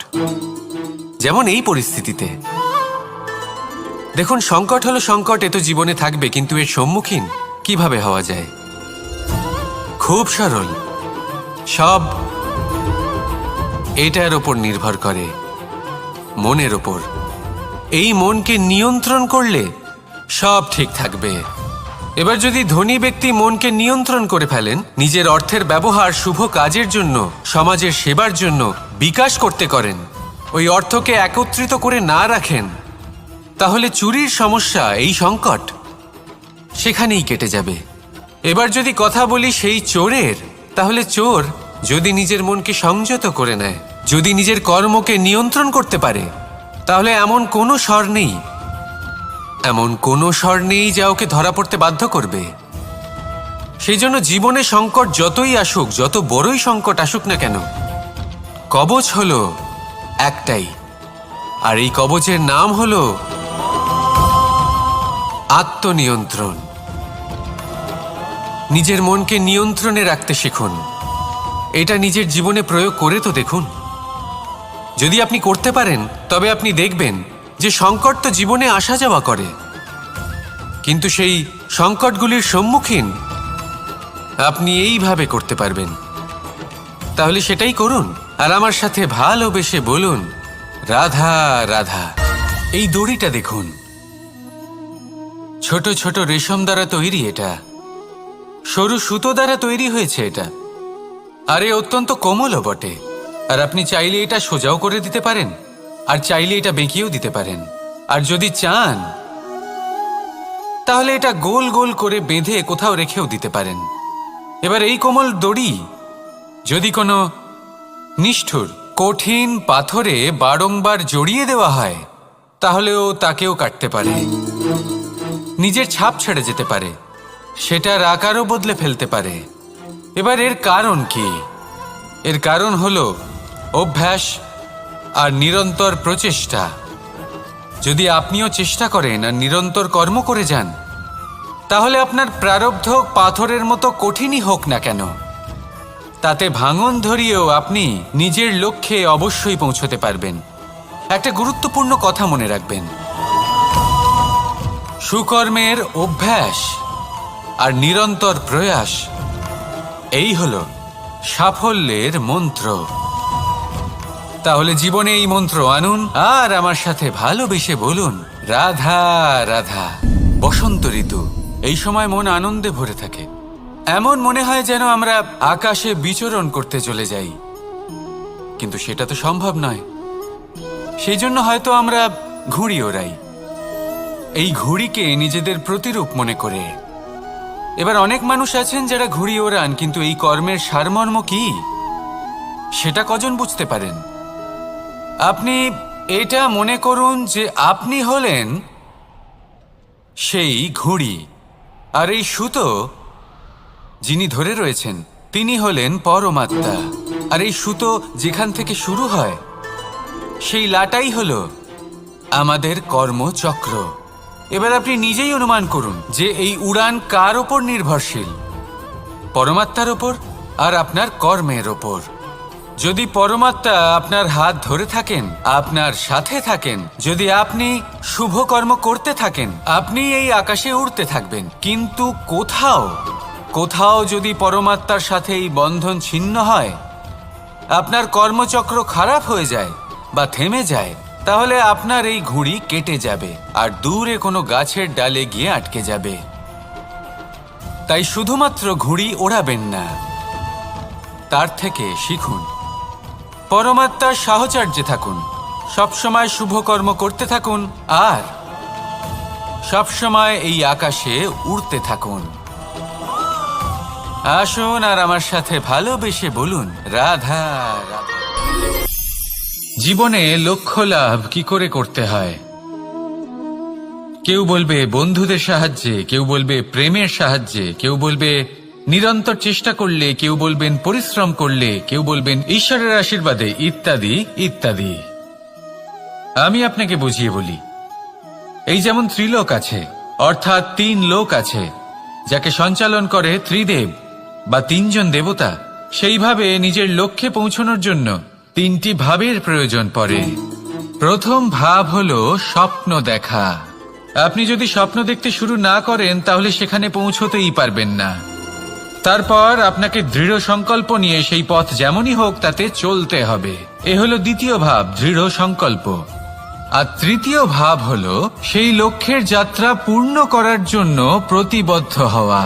যেমন এই পরিস্থিতিতে দেখুন, সংকট হলো সংকট, এ তো জীবনে থাকবে, কিন্তু এর সম্মুখীন কিভাবে হওয়া যায়? খুব সরল, সব এটার ওপর নির্ভর করে, মনের ওপর। এই মনকে নিয়ন্ত্রণ করলে সব ঠিক থাকবে। এবার যদি ধনী ব্যক্তি মনকে নিয়ন্ত্রণ করে ফেলেন, নিজের অর্থের ব্যবহার শুভ কাজের জন্য, সমাজের সেবার জন্য বিকাশ করতে করেন, ওই অর্থকে একত্রিত করে না রাখেন, তাহলে চুরির সমস্যা, এই সংকট সেখানেই কেটে যাবে। এবার যদি কথা বলি সেই চোরের, তাহলে চোর যদি নিজের মনকে সংযত করে নেয়, যদি নিজের কর্মকে নিয়ন্ত্রণ করতে পারে, তাহলে এমন কোনো স্বর নেই যা ওকে ধরা পড়তে বাধ্য করবে। সেই জন্য জীবনে সংকট যতই আসুক, যত বড়ই সংকট আসুক না কেন, কবচ হলো একটাই, আর এই কবচের নাম হলো আত্মনিয়ন্ত্রণ। নিজের মনকে নিয়ন্ত্রণে রাখতে শিখুন। এটা নিজের জীবনে প্রয়োগ করে তো দেখুন। যদি আপনি করতে পারেন, তবে আপনি দেখবেন যে সংকট তো জীবনে আসা যাওয়া করে, কিন্তু সেই সংকটগুলির সম্মুখীন আপনি এইভাবে করতে পারবেন। তাহলে সেটাই করুন, আর আমার সাথে ভালোবেসে বলুন, রাধা রাধা। এই দড়িটা দেখুন, ছোট ছোট রেশম দ্বারা তৈরি, এটা সরু সুতো দ্বারা তৈরি হয়েছে এটা, আর এ অত্যন্ত কোমলও বটে। আর আপনি চাইলে এটা সোজাও করে দিতে পারেন, আর চাইলে এটা বেঁকিয়েও দিতে পারেন, আর যদি চান তাহলে এটা গোল গোল করে বেঁধে কোথাও রেখেও দিতে পারেন। এবার এই কোমল দড়ি যদি কোনো নিষ্ঠুর কঠিন পাথরে বারংবার জড়িয়ে দেওয়া হয়, তাহলেও তাকেও কাটতে পারে, নিজের ছাপ ছেড়ে যেতে পারে, সেটার আকারও বদলে ফেলতে পারে। এবার এর কারণ কি? এর কারণ হলো অভ্যাস আর নিরন্তর প্রচেষ্টা। যদি আপনিও চেষ্টা করেন আর নিরন্তর কর্ম করে যান, তাহলে আপনার প্রারব্ধ পাথরের মতো কঠিনই হোক না কেন, তাতে ভাঙন ধরিয়েও আপনি নিজের লক্ষ্যে অবশ্যই পৌঁছতে পারবেন। একটা গুরুত্বপূর্ণ কথা মনে রাখবেন, সুকর্মের অভ্যাস আর নিরন্তর প্রয়াস, এই হলো সাফল্যের মন্ত্র। তাহলে জীবনে এই মন্ত্র আনুন আর আমার সাথে ভালোবেসে বলুন, রাধা রাধা। বসন্ত ঋতু, এই সময় মন আনন্দে ভরে থাকে। এমন মনে হয় যেন আমরা আকাশে বিচরণ করতে চলে যাই, কিন্তু সেটা তো সম্ভব নয়। সেই জন্য হয়তো আমরা ঘুড়ি ওড়াই, এই ঘুড়িকে নিজেদের প্রতিরূপ মনে করে। এবার অনেক মানুষ আছেন যারা ঘুড়ি ওড়ান, কিন্তু এই কর্মের সারমর্ম কি সেটা কজন বুঝতে পারেন? আপনি এটা মনে করুন যে আপনি হলেন সেই ঘুড়ি, আর এই সুতো যিনি ধরে রয়েছেন তিনি হলেন পরমাত্মা। আর এই সুতো যেখান থেকে শুরু হয় সেই লাটাই হলো আমাদের কর্মচক্র। এবার আপনি নিজেই অনুমান করুন যে এই উড়ান কার ওপর নির্ভরশীল, পরমাত্মার ওপর আর আপনার কর্মের ওপর। যদি পরমাত্মা আপনার হাত ধরে থাকেন, আপনার সাথে থাকেন, যদি আপনি শুভ কর্ম করতে থাকেন, আপনি এই আকাশে উড়তে থাকবেন। কিন্তু কোথাও যদি পরমাত্মার সাথে এই বন্ধন ছিন্ন হয়, আপনার কর্মচক্র খারাপ হয়ে যায় বা থেমে যায়, তাহলে আপনার এই ঘুড়ি কেটে যাবে আর দূরে কোনো গাছের ডালে গিয়ে আটকে যাবে। তাই শুধুমাত্র ঘুড়ি ওড়াবেন না, তার থেকে শিখুন, পরমাত্মার সাহচর্যে থাকুন, সবসময় শুভ কর্ম করতে থাকুন আর সবসময় এই আকাশে উড়তে থাকুন। আসুন আর আমার সাথে ভালোবেসে বলুন, রাধা রাধা। জীবনে লক্ষ্য লাভ কি করে করতে হয়? কেউ বলবে বন্ধুদের সাহায্যে, কেউ বলবে প্রেমের সাহায্যে, কেউ বলবে নিরন্তর চেষ্টা করলে, কেউ বলবেন পরিশ্রম করলে, কেউ বলবেন ঈশ্বরের আশীর্বাদে, ইত্যাদি ইত্যাদি। আমি আপনাকে বুঝিয়ে বলি, এই যেমন ত্রিলোক আছে, অর্থাৎ 3 লোক আছে, যাকে সঞ্চালন করে ত্রিদেব বা 3 জন দেবতা, সেইভাবে নিজের লক্ষ্যে পৌঁছানোর জন্য 3টি ভাবের প্রয়োজন পড়ে। প্রথম ভাব হলো স্বপ্ন দেখা। আপনি যদি স্বপ্ন দেখতে শুরু না করেন তাহলে সেখানে পৌঁছতেই পারবেন না। তারপর আপনাকে দৃঢ় সংকল্প নিয়ে সেই পথ যেমনই হোক তাতে চলতে হবে। এ হলো দ্বিতীয় ভাব, দৃঢ় সংকল্প। আর তৃতীয় ভাব হলো সেই লক্ষ্যের যাত্রা পূর্ণ করার জন্য প্রতিবদ্ধ হওয়া।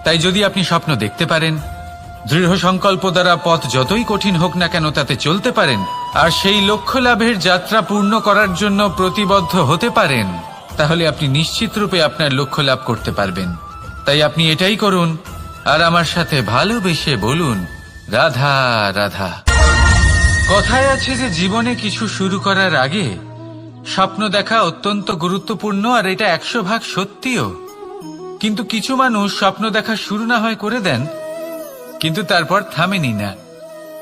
তাই যদি আপনি স্বপ্ন দেখতে পারেন, দৃঢ় সংকল্প দ্বারা পথ যতই কঠিন হোক না কেন তাতে চলতে পারেন, আর সেই লক্ষ্য লাভের যাত্রা পূর্ণ করার জন্য প্রতিবদ্ধ হতে পারেন, তাহলে আপনি নিশ্চিত রূপে আপনার লক্ষ্য লাভ করতে পারবেন। তাই আপনি এটাই করুন আর আমার সাথে ভালোবেসে বলুন, রাধা রাধা। কথায় আছে যে জীবনে কিছু শুরু করার আগে স্বপ্ন দেখা অত্যন্ত গুরুত্বপূর্ণ, আর এটা 100% সত্যিও। কিন্তু কিছু মানুষ স্বপ্ন দেখা শুরু না হয় করে দেন, কিন্তু তারপর থামেনি না।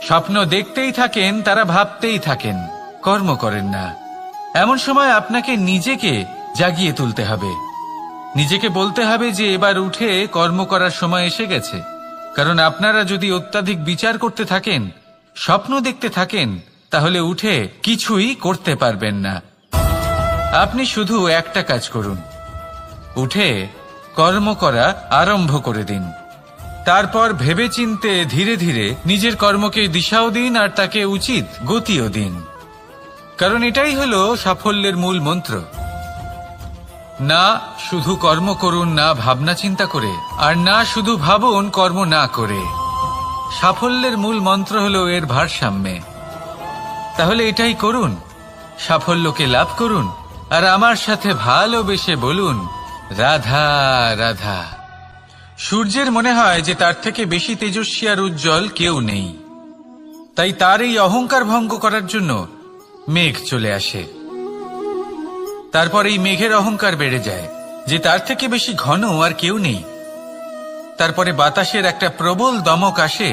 স্বপ্ন দেখতেই থাকেন, তারা ভাবতেই থাকেন, কর্ম করেন না। এমন সময় আপনাকে নিজেকে জাগিয়ে তুলতে হবে, নিজেকে বলতে হবে যে এবার উঠে কর্ম করার সময় এসে গেছে। কারণ আপনারা যদি অত্যাধিক বিচার করতে থাকেন, স্বপ্ন দেখতে থাকেন, তাহলে উঠে কিছুই করতে পারবেন না। আপনি শুধু একটা কাজ করুন, উঠে কর্ম করা আরম্ভ করে দিন। তারপর ভেবেচিন্তে ধীরে ধীরে নিজের কর্মকে দিশাও দিন আর তাকে উচিত গতিও দিন। কারণ এটাই হলো সাফল্যের মূল মন্ত্র। না শুধু কর্ম করুন না ভাবনা চিন্তা করে, আর না শুধু ভাবুন কর্ম না করে। সাফল্যের মূল মন্ত্র হলো এর ভারসাম্যে। তাহলে এটাই করুন, সাফল্যকে লাভ করুন আর আমার সাথে ভালোবেসে বলুন, রাধা রাধা। সূর্যের মনে হয় যে তার থেকে বেশি তেজস্বী আর উজ্জ্বল কেউ নেই, তাই তার এই অহংকার ভঙ্গ করার জন্য মেঘ চলে আসে। তারপর এই মেঘের অহংকার বেড়ে যায় যে তার থেকে বেশি ঘন আর কেউ নেই। তারপরে বাতাসের একটা প্রবল দমক আসে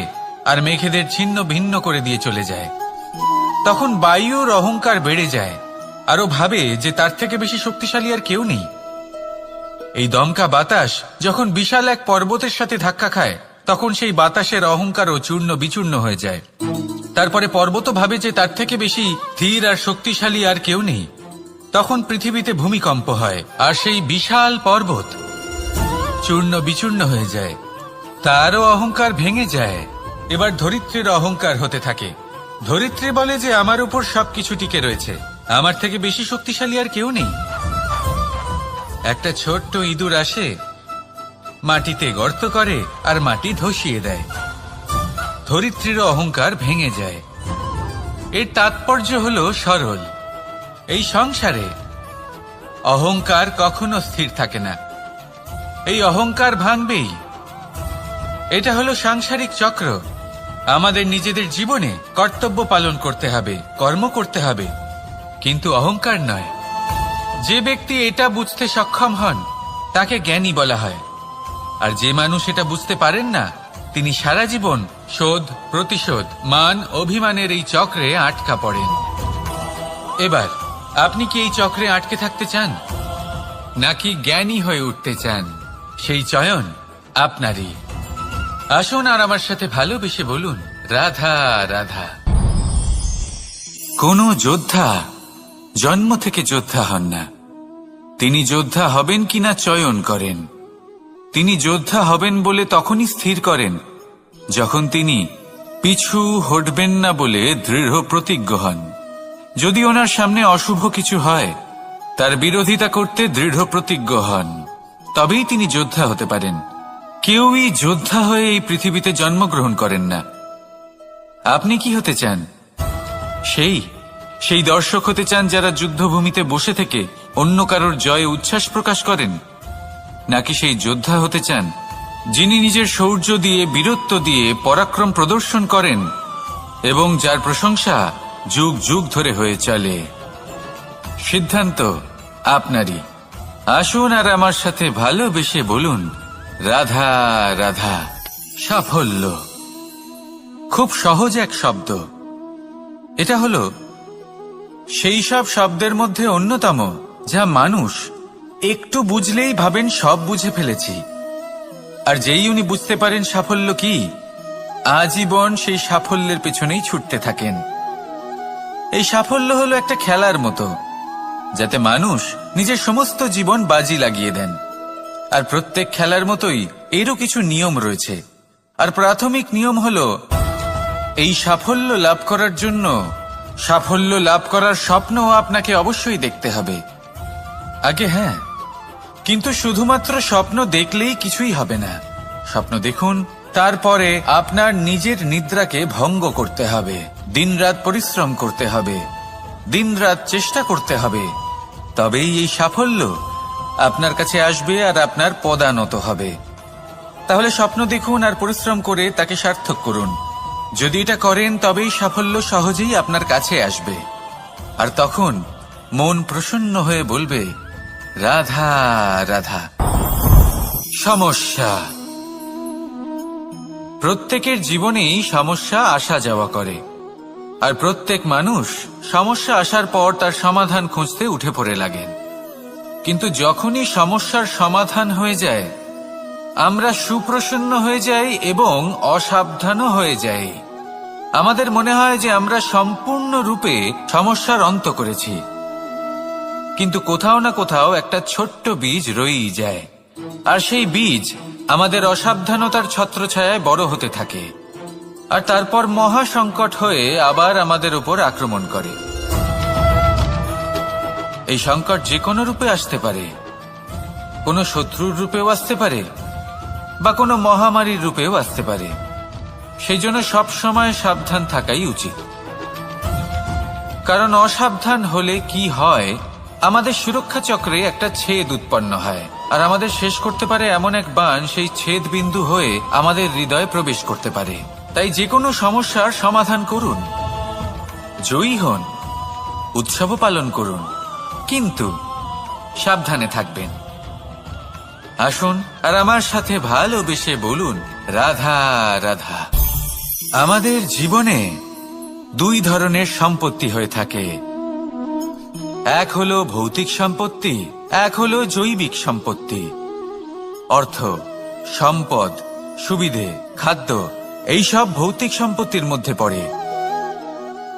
আর মেঘেদের ছিন্ন ভিন্ন করে দিয়ে চলে যায়। তখন বায়ুর অহংকার বেড়ে যায়, আরো ভাবে যে তার থেকে বেশি শক্তিশালী আর কেউ নেই। এই দমকা বাতাস যখন বিশাল এক পর্বতের সাথে ধাক্কা খায়, তখন সেই বাতাসের অহংকারও চূর্ণ বিচূর্ণ হয়ে যায়। তারপরে পর্বত ভাবে যে তার থেকে বেশি স্থির আর শক্তিশালী আর কেউ নেই। তখন পৃথিবীতে ভূমিকম্প হয় আর সেই বিশাল পর্বত চূর্ণ বিচূর্ণ হয়ে যায়, তারও অহংকার ভেঙে যায়। এবার ধরিত্রীর অহংকার হতে থাকে, ধরিত্রী বলে যে আমার উপর সবকিছু টিকে রয়েছে, আমার থেকে বেশি শক্তিশালী আর কেউ নেই। একটা ছোট্ট ইঁদুর আসে, মাটিতে গর্ত করে আর মাটি ধসিয়ে দেয়। ধরিত্রীর অহংকার ভেঙে যায়। এর তাৎপর্য হলো সরল, এই সংসারে অহংকার কখনো স্থির থাকে না, এই অহংকার ভাঙবেই। এটা হলো সাংসারিক চক্র। আমাদের নিজেদের জীবনে কর্তব্য পালন করতে হবে, কর্ম করতে হবে, কিন্তু অহংকার নয়। যে ব্যক্তি এটা বুঝতে সক্ষম হন তাকে জ্ঞানী বলা হয়, আর যে মানুষ এটা বুঝতে পারেন না তিনি সারা জীবন শোধ প্রতিশোধ মান অভিমানের এই চক্রে আটকা পড়েন। এবার আপনি কি এই চক্রে আটকে থাকতে চান, নাকি জ্ঞানী হয়ে উঠতে চান? সেই চয়ন আপনারই। আসুন আর আমার সাথে ভালোবেসে বলুন, রাধা রাধা। কোন যোদ্ধা জন্ম থেকে যোদ্ধা হন না, তিনি যোদ্ধা হবেন কিনা চয়ন করেন। তিনি যোদ্ধা হবেন বলে তখনই স্থির করেন যখন তিনি পিছু হটবেন না বলে দৃঢ় প্রতিজ্ঞ হন। যদি ওনার সামনে অশুভ কিছু হয়, তার বিরোধিতা করতে দৃঢ় প্রতিজ্ঞ হন, তবেই তিনি যোদ্ধা হতে পারেন। কেউই যোদ্ধা হয়ে এই পৃথিবীতে জন্মগ্রহণ করেন না। আপনি কি হতে চান? সেই দর্শক হতে চান যারা যুদ্ধভূমিতে বসে থেকে অন্য কারোর জয়ে উচ্ছ্বাস প্রকাশ করেন, নাকি সেই যোদ্ধা হতে চান যিনি নিজের শৌর্য দিয়ে বীরত্ব দিয়ে পরাক্রম প্রদর্শন করেন এবং যার প্রশংসা যুগ যুগ ধরে হয়ে চলে? সিদ্ধান্ত আপনারই। আসুন আর আমার সাথে ভালোবেসে বলুন, রাধা রাধা। সাফল্য খুব সহজ এক শব্দ। এটা হলো সেই সব শব্দের মধ্যে অন্যতম যা মানুষ একটু বুঝলেই ভাবেন সব বুঝে ফেলেছি, আর যেই উনি বুঝতে পারেন সাফল্য কি, আজীবন সেই সাফল্যের পেছনেই ছুটতে থাকেন। এই সাফল্য হলো একটা খেলার মতো, যাতে মানুষ নিজের সমস্ত জীবন বাজি লাগিয়ে দেন। আর প্রত্যেক খেলার মতোই এরও কিছু নিয়ম রয়েছে। আর প্রাথমিক নিয়ম হলো, এই সাফল্য লাভ করার জন্য সাফল্য লাভ করার স্বপ্ন আপনাকে অবশ্যই দেখতে হবে আগে। হ্যাঁ, কিন্তু শুধুমাত্র স্বপ্ন দেখলেই কিছুই হবে না। স্বপ্ন দেখুন, তারপরে আপনার নিজের নিদ্রাকে ভঙ্গ করতে হবে, দিনরাত পরিশ্রম করতে হবে, দিনরাত চেষ্টা করতে হবে, তবেই এই সাফল্য আপনার কাছে আসবে আর আপনার পদানত হবে। তাহলে স্বপ্ন দেখুন আর পরিশ্রম করে তাকে সার্থক করুন। যদি এটা করেন তবেই সাফল্য সহজেই আপনার কাছে আসবে। আর তখন মন প্রসন্ন হয়ে বলবে, রাধা রাধা। সমস্যা, প্রত্যেকের জীবনেই সমস্যা আসা যাওয়া করে, আর প্রত্যেক মানুষ সমস্যা আসার পর তার সমাধান খুঁজতে উঠে পড়ে লাগেন। কিন্তু যখনই সমস্যার সমাধান হয়ে যায়, আমরা সুপ্রসন্ন হয়ে যাই এবং অসাবধানও হয়ে যাই। আমাদের মনে হয় যে আমরা সম্পূর্ণরূপে সমস্যার অন্ত করেছি, কিন্তু কোথাও না কোথাও একটা ছোট্ট বীজ রয়েই যায়, আর সেই বীজ আমাদের অসাবধানতার ছত্রছায়ায় বড় হতে থাকে, আর তারপর মহা সংকট হয়ে আবার আমাদের উপর আক্রমণ করে। এই সংকট যে কোনো রূপে আসতে পারে, কোনো শত্রুর রূপেও আসতে পারে, বা কোনো মহামারীর রূপেও আসতে পারে। সেই জন্য সবসময় সাবধান থাকাই উচিত, কারণ অসাবধান হলে কি হয়, আমাদের সুরক্ষা চক্রে একটা ছেদ উৎপন্ন হয়, আর আমাদের শেষ করতে পারে এমন এক বাণ সেই ছেদ বিন্দু হয়ে আমাদের হৃদয়ে প্রবেশ করতে পারে। তাই যে কোনো সমস্যার সমাধান করুন, জয়ী হন, উৎসব পালন করুন, কিন্তু সাবধানে থাকবেন। আসুন আর আমার সাথে ভালোবেসে বলুন, রাধা রাধা। আমাদের জীবনে দুই ধরনের সম্পত্তি হয়ে থাকে, এক হলো ভৌতিক সম্পত্তি, এক হলো জৈবিক সম্পত্তি। অর্থ, সম্পদ, সুবিধে, খাদ্য, এইসব ভৌতিক সম্পত্তির মধ্যে পড়ে।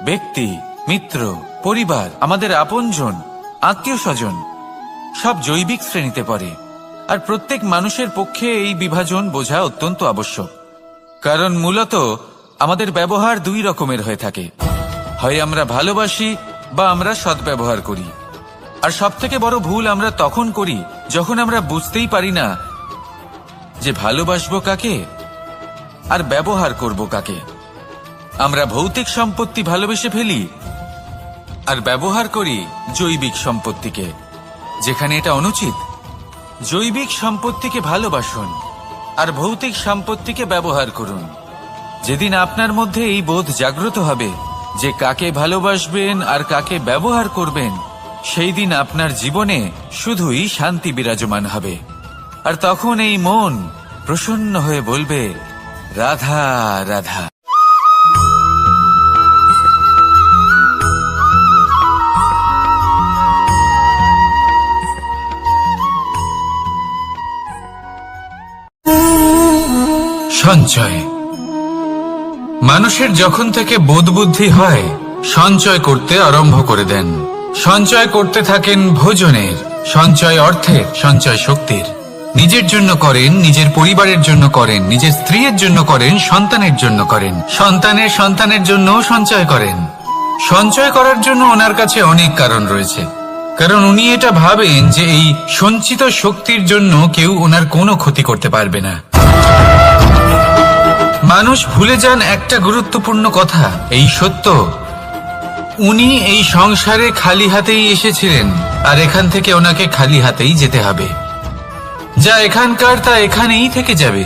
ব্যক্তি, মিত্র, পরিবার, আমাদের আপনজন, আত্মীয় স্বজন সব জৈবিক শ্রেণীতে পড়ে। আর প্রত্যেক মানুষের পক্ষে এই বিভাজন বোঝা অত্যন্ত আবশ্যক, কারণ মূলত আমাদের ব্যবহার দুই রকমের হয়ে থাকে। হয় আমরা ভালোবাসি বা আমরা সদ্ব্যবহার করি। আর সবথেকে বড় ভুল আমরা তখন করি যখন আমরা বুঝতেই পারি না যে ভালোবাসবো কাকে আর ব্যবহার করব কাকে। আমরা ভৌতিক সম্পত্তি ভালোবেসে ফেলি আর ব্যবহার করি জৈবিক সম্পত্তিকে, যেখানে এটা অনুচিত। জৈবিক সম্পত্তিকে ভালোবাসুন আর ভৌতিক সম্পত্তিকে ব্যবহার করুন। যেদিন আপনার মধ্যে এই বোধ জাগ্রত হবে যে কাকে ভালোবাসবেন আর কাকে ব্যবহার করবেন, সেই দিন আপনার জীবনে শুধুই শান্তি বিরাজমান হবে। আর তখন এই মন প্রসন্ন হয়ে বলবে, রাধা রাধা। সঞ্চয়। মানুষের যখন থেকে বোধ বুদ্ধি হয়, সঞ্চয় করতে আরম্ভ করে দেন। সঞ্চয় করতে থাকেন ভোজনের, সঞ্চয় অর্থের, সঞ্চয় শক্তির। নিজের জন্য করেন, নিজের পরিবারের জন্য করেন, নিজের স্ত্রীর জন্য করেন, সন্তানের জন্য করেন, সন্তানের সন্তানের জন্যও সঞ্চয় করেন। সঞ্চয় করার জন্য ওনার কাছে অনেক কারণ রয়েছে, কারণ উনি এটা ভাবেন যে এই সঞ্চিত শক্তির জন্য কেউ ওনার কোনো ক্ষতি করতে পারবে না। মানুষ ভুলে যান একটা গুরুত্বপূর্ণ কথা, এই সত্য, উনি এই সংসারে খালি হাতেই এসেছিলেন আর এখান থেকে ওনাকে খালি হাতেই যেতে হবে। যা এখানকার তা এখানেই থেকে যাবে।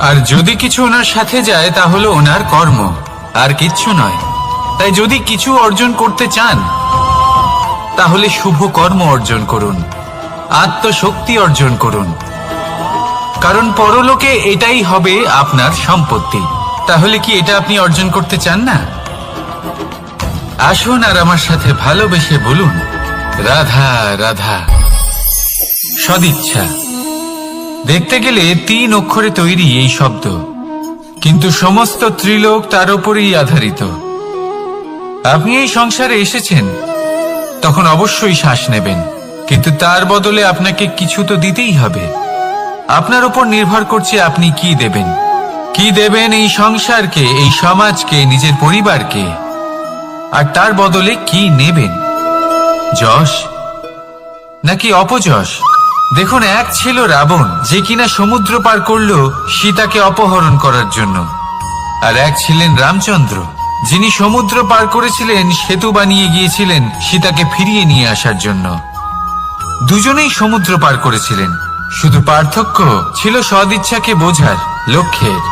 আর যদি কিছু ওনার সাথে যায় তা হলো ওনার কর্ম, আর কিচ্ছু নয়। তাই যদি কিছু অর্জন করতে চান তাহলে শুভ কর্ম অর্জন করুন, আত্মশক্তি অর্জন করুন, কারণ পরলোকে এটাই হবে আপনার সম্পত্তি। তাহলে কি এটা আপনি অর্জন করতে চান না? আসুন আর আমার সাথে ভালোবেসে বলুন, রাধা রাধা। সদিচ্ছা। দেখতে গেলে 3 অক্ষরে তৈরি এই শব্দ, কিন্তু সমস্ত ত্রিলোক তার উপরেই আধারিত। আপনি এই সংসারে এসেছেন, তখন অবশ্যই শ্বাস নেবেন, কিন্তু তার বদলে আপনাকে কিছু তো দিতেই হবে। আপনার উপর নির্ভর করছে আপনি কি দেবেন। কি দেবেন এই সংসারকে, এই সমাজকে, নিজের পরিবারকে, আর তার বদলে কি নেবেন? যশ নাকি অপযশ? দেখুন, এক ছিল রাবণ, যে কিনা সমুদ্র পার করল সীতাকে অপহরণ করার জন্য, আর এক ছিলেন রামচন্দ্র, যিনি সমুদ্র পার করেছিলেন, সেতু বানিয়ে গিয়েছিলেন সীতাকে ফিরিয়ে নিয়ে আসার জন্য। দুজনেই সমুদ্র পার করেছিলেন, শুধু পার্থক্য ছিল সদিচ্ছাকে বোঝার, লক্ষ্যের।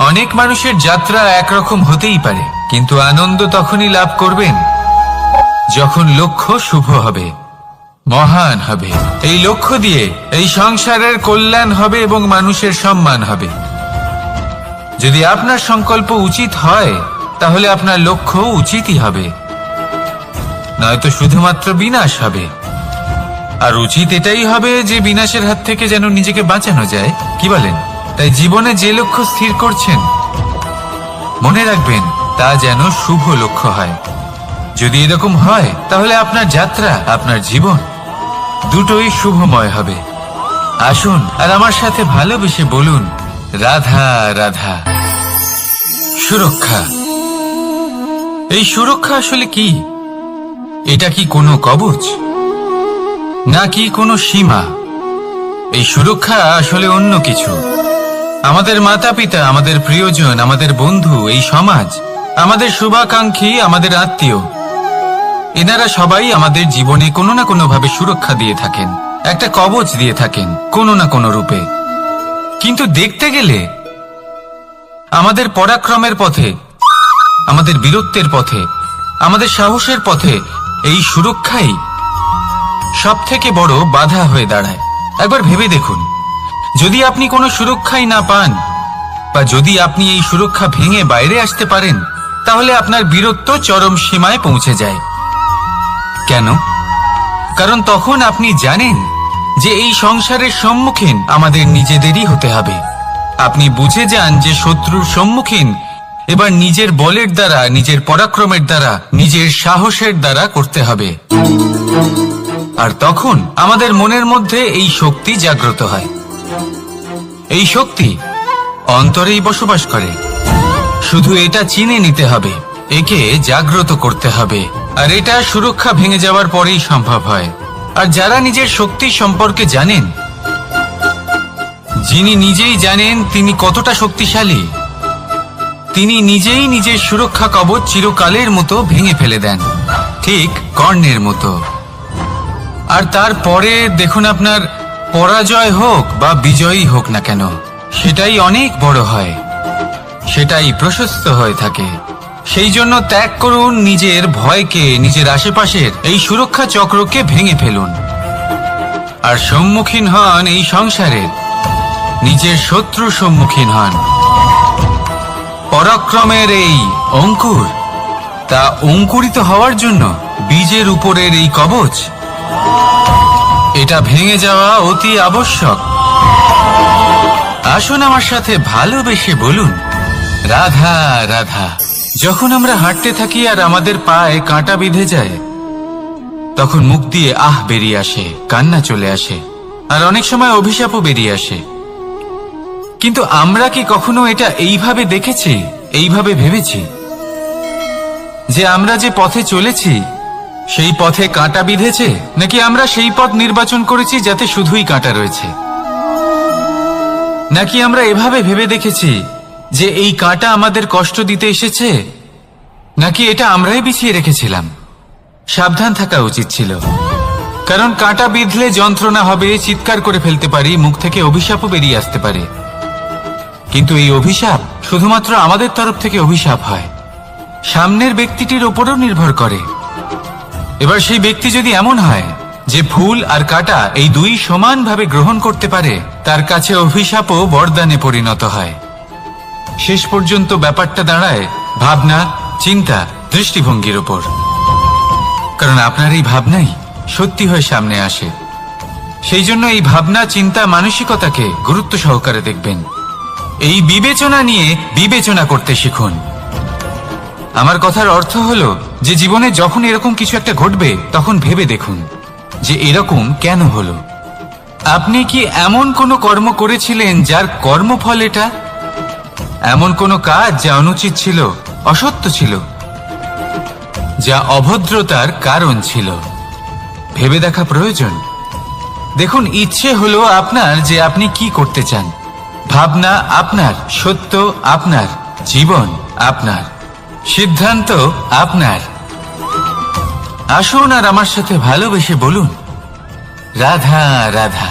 অনেক মানুষের যাত্রা একরকম হতেই পারে, কিন্তু আনন্দ তখনই লাভ করবেন যখন লক্ষ্য শুভ হবে, মহান হবে। এই লক্ষ্য দিয়ে এই সংসারের কল্যাণ হবে এবং মানুষের সম্মান হবে। যদি আপনার সংকল্প উচিত হয় তাহলে আপনার লক্ষ্য উচিতই হবে, নয়তো শুধুমাত্র বিনাশ হবে। আর উচিত এটাই হবে যে বিনাশের হাত থেকে যেন নিজেকে বাঁচানো যায়, কি বলেন? তাই জীবনে যে লক্ষ্য স্থির করছেন, মনে রাখবেন তা যেন শুভ লক্ষ্য হয়। যদি এরকম হয় তাহলে আপনার যাত্রা, আপনার জীবন দুটোই শুভময় হবে। আসুন আর আমার সাথে ভালোবেসে বলুন, রাধা রাধা। সুরক্ষা। এই সুরক্ষা আসলে কি? এটা কি কোনো কবচ নাকি কোনো সীমা? এই সুরক্ষা আসলে অন্য কিছু। আমাদের মাতা পিতা, আমাদের প্রিয়জন, আমাদের বন্ধু, এই সমাজ, আমাদের শুভাকাঙ্ক্ষী, আমাদের আত্মীয়, এনারা সবাই আমাদের জীবনে কোনো না কোনো ভাবে সুরক্ষা দিয়ে থাকেন, একটা কবচ দিয়ে থাকেন কোনো না কোনো রূপে। কিন্তু দেখতে গেলে আমাদের পরাক্রমের পথে, আমাদের বীরত্বের পথে, আমাদের সাহসের পথে এই সুরক্ষাই সব থেকে বড় বাধা হয়ে দাঁড়ায়। একবার ভেবে দেখুন, যদি আপনি কোনো সুরক্ষাই না পান, বা যদি আপনি এই সুরক্ষা ভেঙে বাইরে আসতে পারেন, তাহলে আপনার বীরত্ব চরম সীমায় পৌঁছে যায়। কেন? কারণ তখন আপনি জানেন যে এই সংসারের সম্মুখীন আমাদের নিজেদেরই হতে হবে। আপনি বুঝে যান যে শত্রুর সম্মুখীন এবার নিজের বলের দ্বারা, নিজের পরাক্রমের দ্বারা, নিজের সাহসের দ্বারা করতে হবে। আর তখন আমাদের মনের মধ্যে এই শক্তি জাগ্রত হয়। এই শক্তি অন্তরেই বসবাস করে। শুধু এটা চিনে নিতে হবে, একে জাগ্রত করতে হবে, আর এটা সুরক্ষা ভেঙে যাওয়ার পরেই সম্ভব হয়। আর যারা নিজের শক্তি সম্পর্কে জানেন, যিনি নিজেই জানেন তিনি কতটা শক্তিশালী, তিনি নিজেই নিজের সুরক্ষা কবচ চিরকালের মতো ভেঙে ফেলে দেন, ঠিক কর্ণের মতো। আর তারপরে দেখুন, আপনার পরাজয় হোক বা বিজয়ী হোক না কেন, সেটাই অনেক বড় হয়, সেটাই প্রশস্ত হয়ে থাকে। সেই জন্য ত্যাগ করুন নিজের ভয়কে, নিজের আশেপাশের এই সুরক্ষা চক্রকে ভেঙে ফেলুন, আর সম্মুখীন হন এই সংসারের নিজের শত্রুর সম্মুখীন হন। পরাক্রমের এই অঙ্কুর, তা অঙ্কুরিত হওয়ার জন্য বীজের উপরের এই কবচ, এটা ভেঙে যাওয়া অতি আবশ্যক। আসুন আমার সাথে ভালোবেসে বলুন, রাধা রাধা। যখন আমরা হাঁটতে থাকি আর আমাদের পায়ে কাঁটা বিঁধে যায়, তখন মুখ দিয়ে আহ বেরিয়ে আসে, কান্না চলে আসে, আর অনেক সময় অভিশাপও বেরিয়ে আসে। কিন্তু আমরা কি কখনো এটা এইভাবে দেখেছি, এইভাবে ভেবেছি যে আমরা যে পথে চলেছি সেই পথে কাঁটা বিঁধেছে, নাকি আমরা সেই পথ নির্বাচন করেছি যাতে শুধুই কাঁটা রয়েছে? নাকি আমরা এভাবে ভেবে দেখেছি যে এই কাঁটা আমাদের কষ্ট দিতে এসেছে, নাকি এটা আমরাই বিছিয়ে রেখেছিলাম? সাবধান থাকা উচিত ছিল, কারণ কাঁটা বিঁধলে যন্ত্রণা হবে, চিৎকার করে ফেলতে পারি, মুখ থেকে অভিশাপও বেরিয়ে আসতে পারে। কিন্তু এই অভিশাপ শুধুমাত্র আমাদের তরফ থেকে অভিশাপ হয়, সামনের ব্যক্তিটির ওপরও নির্ভর করে। এবার সেই ব্যক্তি যদি এমন হয় যে ফুল আর কাঁটা এই দুই সমানভাবে গ্রহণ করতে পারে, তার কাছে অভিশাপও বরদানে পরিণত হয়। শেষ পর্যন্ত ব্যাপারটা দাঁড়ায় ভাবনা, চিন্তা, দৃষ্টিভঙ্গির ওপর। কারণ আপনার এই ভাবনাই সত্যি হয়ে সামনে আসে। সেই জন্য এই ভাবনা, চিন্তা, মানসিকতাকে গুরুত্ব সহকারে দেখবেন। এই বিবেচনা নিয়ে বিবেচনা করতে শিখুন। আমার কথার অর্থ হলো যে জীবনে যখন এরকম কিছু একটা ঘটবে, তখন ভেবে দেখুন যে এরকম কেন হলো। আপনি কি এমন কোনো কর্ম করেছিলেন যার কর্মফল এটা? এমন কোনো কাজ যা অনুচিত ছিল, অসত্য ছিল, যা অভদ্রতার কারণ ছিল? ভেবে দেখা প্রয়োজন। দেখুন, ইচ্ছে হলো আপনার যে আপনি কি করতে চান, ভাবনা আপনার, সত্য আপনার, জীবন আপনার, সিদ্ধান্ত আপনার। আসুন আর আমার সাথে ভালোবেসে বলুন, রাধা রাধা।